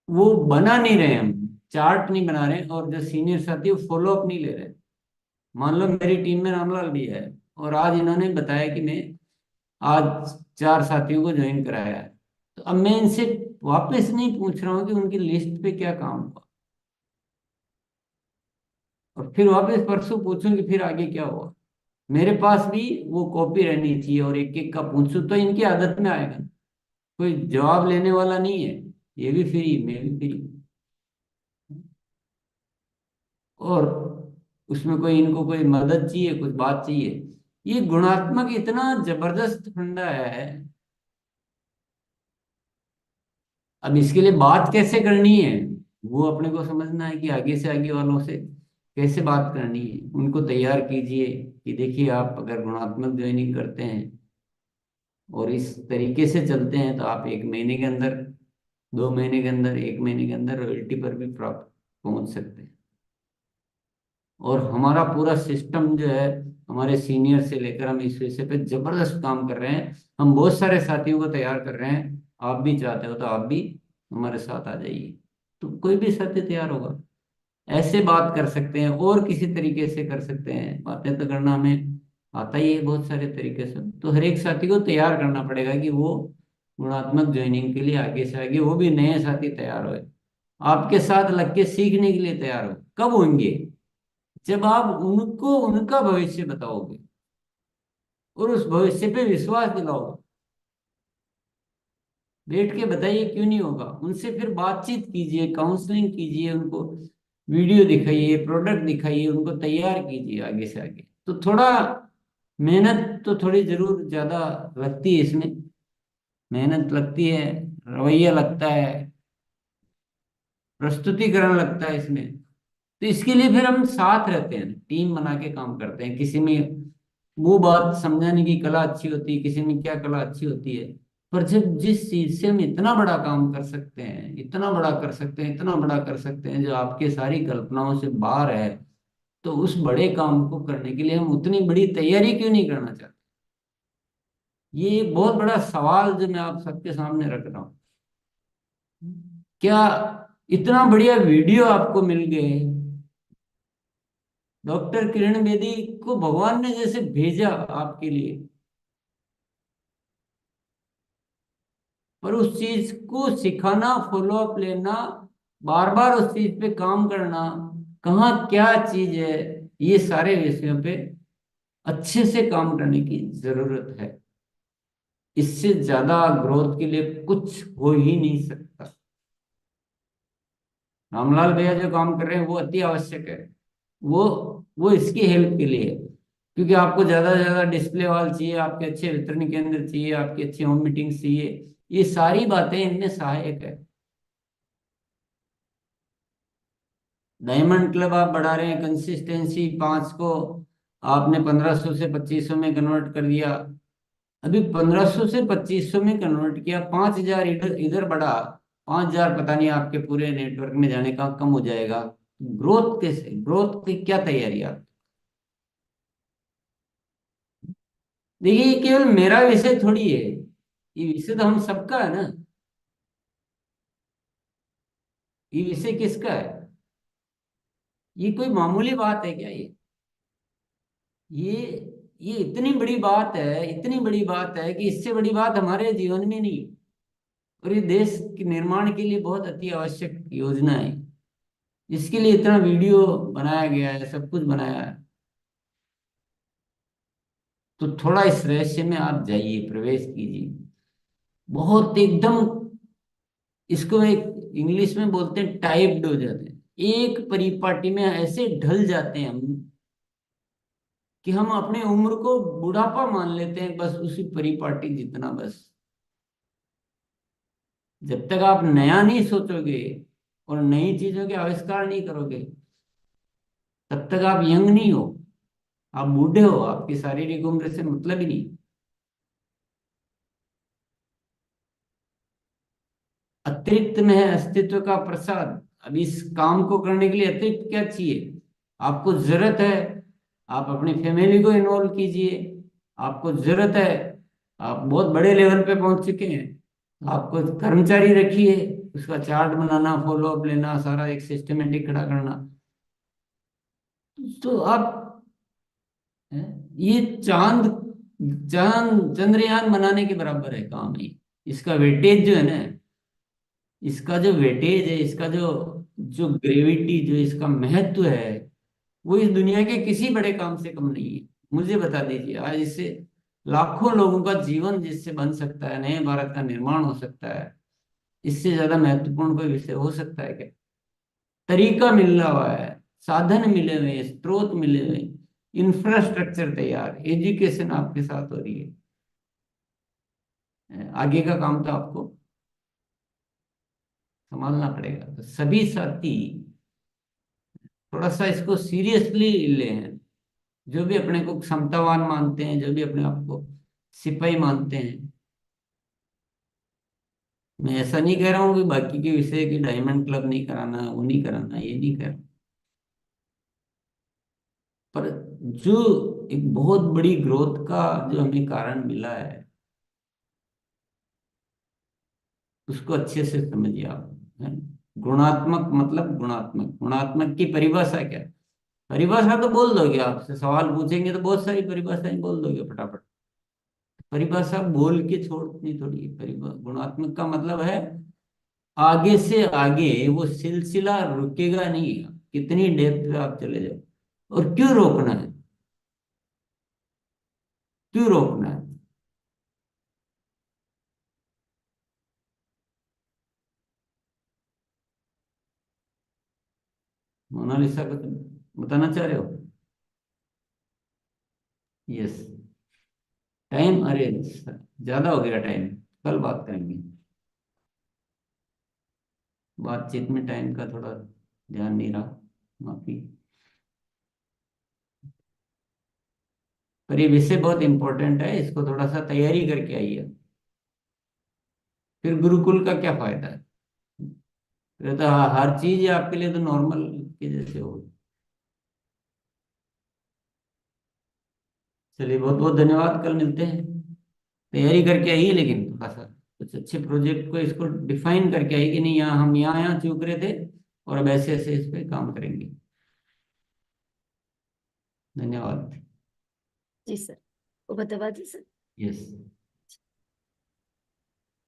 वो बना नहीं रहे हम चार्ट नहीं बना रहे हैं और जो सीनियर साथी वो फॉलो अप नहीं ले रहे। मान लो मेरी टीम में रामलाल भी है और आज इन्होंने बताया कि मैं आज 4 साथियों को ज्वाइन कराया है, तो अब मैं इनसे वापस नहीं पूछ रहा हूँ कि उनकी लिस्ट पे क्या काम हुआ, और फिर वापस परसों पूछूं कि फिर आगे क्या हुआ। मेरे पास भी वो कॉपी रहनी चाहिए और एक एक का पूछूं तो इनकी आदत में आएगा। कोई जवाब लेने वाला नहीं है, ये भी फ्री मैं भी फ्री, और उसमें कोई इनको कोई मदद चाहिए कुछ बात चाहिए। ये गुणात्मक इतना जबरदस्त फंडा है। अब इसके लिए बात कैसे करनी है वो अपने को समझना है कि आगे से आगे वालों से कैसे बात करनी है। उनको तैयार कीजिए कि देखिए आप अगर गुणात्मक ज्वाइनिंग करते हैं और इस तरीके से चलते हैं तो आप 1 महीने के अंदर, 2 महीने के अंदर, 1 महीने के अंदर रॉयल्टी पर भी प्राप्त पहुंच सकते हैं। और हमारा पूरा सिस्टम जो है, हमारे सीनियर से लेकर हम इस विषय पे जबरदस्त काम कर रहे हैं। हम बहुत सारे साथियों को तैयार कर रहे हैं। आप भी चाहते हो तो आप भी हमारे साथ आ जाइए, तो कोई भी साथी तैयार होगा। ऐसे बात कर सकते हैं और किसी तरीके से कर सकते हैं, बातें तो करना हमें आता ही है बहुत सारे तरीके से। तो हर एक साथी को तैयार करना पड़ेगा कि वो गुणात्मक ज्वाइनिंग के लिए आगे से आगे वो भी नए साथी तैयार हो, आपके साथ लग के सीखने के लिए तैयार हो। कब होंगे? जब आप उनको उनका भविष्य बताओगे और उस भविष्य पे विश्वास दिलाओगे। बैठ के बताइए क्यों नहीं होगा। उनसे फिर बातचीत कीजिए, काउंसलिंग कीजिए, उनको वीडियो दिखाइए, प्रोडक्ट दिखाइए, उनको तैयार कीजिए आगे से आगे। तो थोड़ा मेहनत तो थोड़ी जरूर ज्यादा लगती है इसमें, मेहनत लगती है, रवैया लगता है, प्रस्तुतिकरण लगता है इसमें। तो इसके लिए फिर हम साथ रहते हैं, टीम बना के काम करते हैं। किसी में वो बात समझाने की कला अच्छी होती है, किसी में क्या कला अच्छी होती है। पर जब जिस चीज से हम इतना बड़ा काम कर सकते हैं, इतना बड़ा कर सकते हैं, इतना बड़ा कर सकते हैं जो आपके सारी कल्पनाओं से बाहर है, तो उस बड़े काम को करने के लिए हम उतनी बड़ी तैयारी क्यों नहीं करना चाहते? ये एक बहुत बड़ा सवाल जो मैं आप सबके सामने रख रहा हूँ। क्या इतना बढ़िया वीडियो आपको मिल गए, डॉक्टर किरण बेदी को भगवान ने जैसे भेजा आपके लिए, पर उस चीज को सिखाना, फॉलो अप लेना, बार बार उस चीज पे काम करना, कहाँ क्या चीज है, ये सारे विषयों पे अच्छे से काम करने की जरूरत है। इससे ज्यादा ग्रोथ के लिए कुछ हो ही नहीं सकता। रामलाल भैया जो काम कर रहे हैं वो अति आवश्यक है। वो वो इसकी हेल्प के लिए है, क्योंकि आपको ज्यादा से ज्यादा डिस्प्ले वॉल चाहिए, आपके अच्छे वितरण केंद्र चाहिए, आपकी अच्छी होम मीटिंग चाहिए। ये सारी बातें इनमें सहायक है। डायमंड क्लब आप बढ़ा रहे हैं, कंसिस्टेंसी 5 को आपने 1500 से 2500 में कन्वर्ट कर दिया। अभी 1500 से 2500 में कन्वर्ट किया, 5000 इधर इधर बढ़ा, 5000 पता नहीं आपके पूरे नेटवर्क में जाने का कम हो जाएगा। ग्रोथ कैसे? ग्रोथ की क्या तैयारी आप? देखिए ये केवल मेरा विषय थोड़ी है, ये विषय तो हम सबका है ना। ये विषय किसका है? ये कोई मामूली बात है क्या? ये ये इतनी बड़ी बात है, इतनी बड़ी बात है कि इससे बड़ी बात हमारे जीवन में नहीं। और ये देश के निर्माण के लिए बहुत अति आवश्यक योजना है। इसके लिए इतना वीडियो बनाया गया है, सब कुछ बनाया है। तो थोड़ा इस रहस्य में आप जाइए, प्रवेश कीजिए। बहुत एकदम, इसको एक इंग्लिश में बोलते हैं टाइप्ड हो जाते हैं, एक परिपाटी में ऐसे ढल जाते हैं हम कि हम अपने उम्र को बुढ़ापा मान लेते हैं, बस उसी परिपाटी जितना। बस जब तक आप नया नहीं सोचोगे और नई चीजों के आविष्कार नहीं करोगे, तब तक आप यंग नहीं हो, आप बूढ़े हो। आपकी शारीरिक उम्र से मतलब ही नहीं। अतिरिक्त में है अस्तित्व का प्रसाद। अब इस काम को करने के लिए अतिरिक्त क्या चाहिए? आपको जरूरत है, आप अपनी फैमिली को इन्वॉल्व कीजिए। आपको जरूरत है, आप बहुत बड़े लेवल पे पहुंच चुके हैं, आपको कर्मचारी रखिए, उसका चार्ट बनाना, फॉलो अप लेना, सारा एक सिस्टमेटिक खड़ा करना। तो आप ये चांद चांद चंद्रयान बनाने के बराबर है काम है। इसका वेटेज जो है ना, इसका जो वेटेज है, इसका जो जो ग्रेविटी, जो इसका महत्व है, वो इस दुनिया के किसी बड़े काम से कम नहीं है। मुझे बता दीजिए, आज इससे लाखों लोगों का जीवन जिससे बन सकता है, नए भारत का निर्माण हो सकता है, इससे ज्यादा महत्वपूर्ण कोई विषय हो सकता है क्या? तरीका मिल रहा हुआ है, साधन मिले हुए हैं, स्रोत मिले हुए हैं, इंफ्रास्ट्रक्चर तैयार, एजुकेशन आपके साथ हो रही है। आगे का काम तो आपको संभालना पड़ेगा। तो सभी साथी थोड़ा सा इसको सीरियसली लें। जो भी अपने को क्षमतावान मानते हैं, जो भी अपने आप को सिपाही मानते हैं, मैं ऐसा नहीं कह रहा हूँ कि बाकी के विषय की डायमंड क्लब नहीं कराना, वो नहीं कराना, ये नहीं कह रहा, पर जो एक बहुत बड़ी ग्रोथ का जो हमें कारण मिला है, उसको अच्छे से समझिए आप। है? गुणात्मक मतलब गुणात्मक, गुणात्मक की परिभाषा क्या है? परिभाषा तो बोल दोगे, आपसे सवाल पूछेंगे तो बहुत सारी परिभाषाएं बोल दोगे फटाफट। परिभाषा बोल के छोड़नी थोड़ी है। गुणात्मक का मतलब है आगे से आगे वो सिलसिला रुकेगा नहीं, कितनी डेप्थ पे आप चले जाओ। और क्यों रोकना है? क्यों रोकना है? मोनालिसा को तुम बताना चाह रहे हो? यस। टाइम, अरे ज्यादा हो गया टाइम, कल बात करेंगे। बातचीत में टाइम का थोड़ा ध्यान नहीं रहा, माफी। पर ये विषय बहुत इंपॉर्टेंट है, इसको थोड़ा सा तैयारी करके आइए। फिर गुरुकुल का क्या फायदा है? फिर तो हर चीज आपके लिए तो नॉर्मल के जैसे हो। चलिए, बहुत बहुत धन्यवाद, कल मिलते हैं। तैयारी करके आइए, लेकिन थोड़ा सा कुछ अच्छे प्रोजेक्ट को इसको डिफाइन करके आइए कि नहीं, यहाँ हम यहाँ चूक रहे थे और अब ऐसे ऐसे इस पे काम करेंगे। धन्यवाद। जी सर, वो बता दीजिए सर। यस।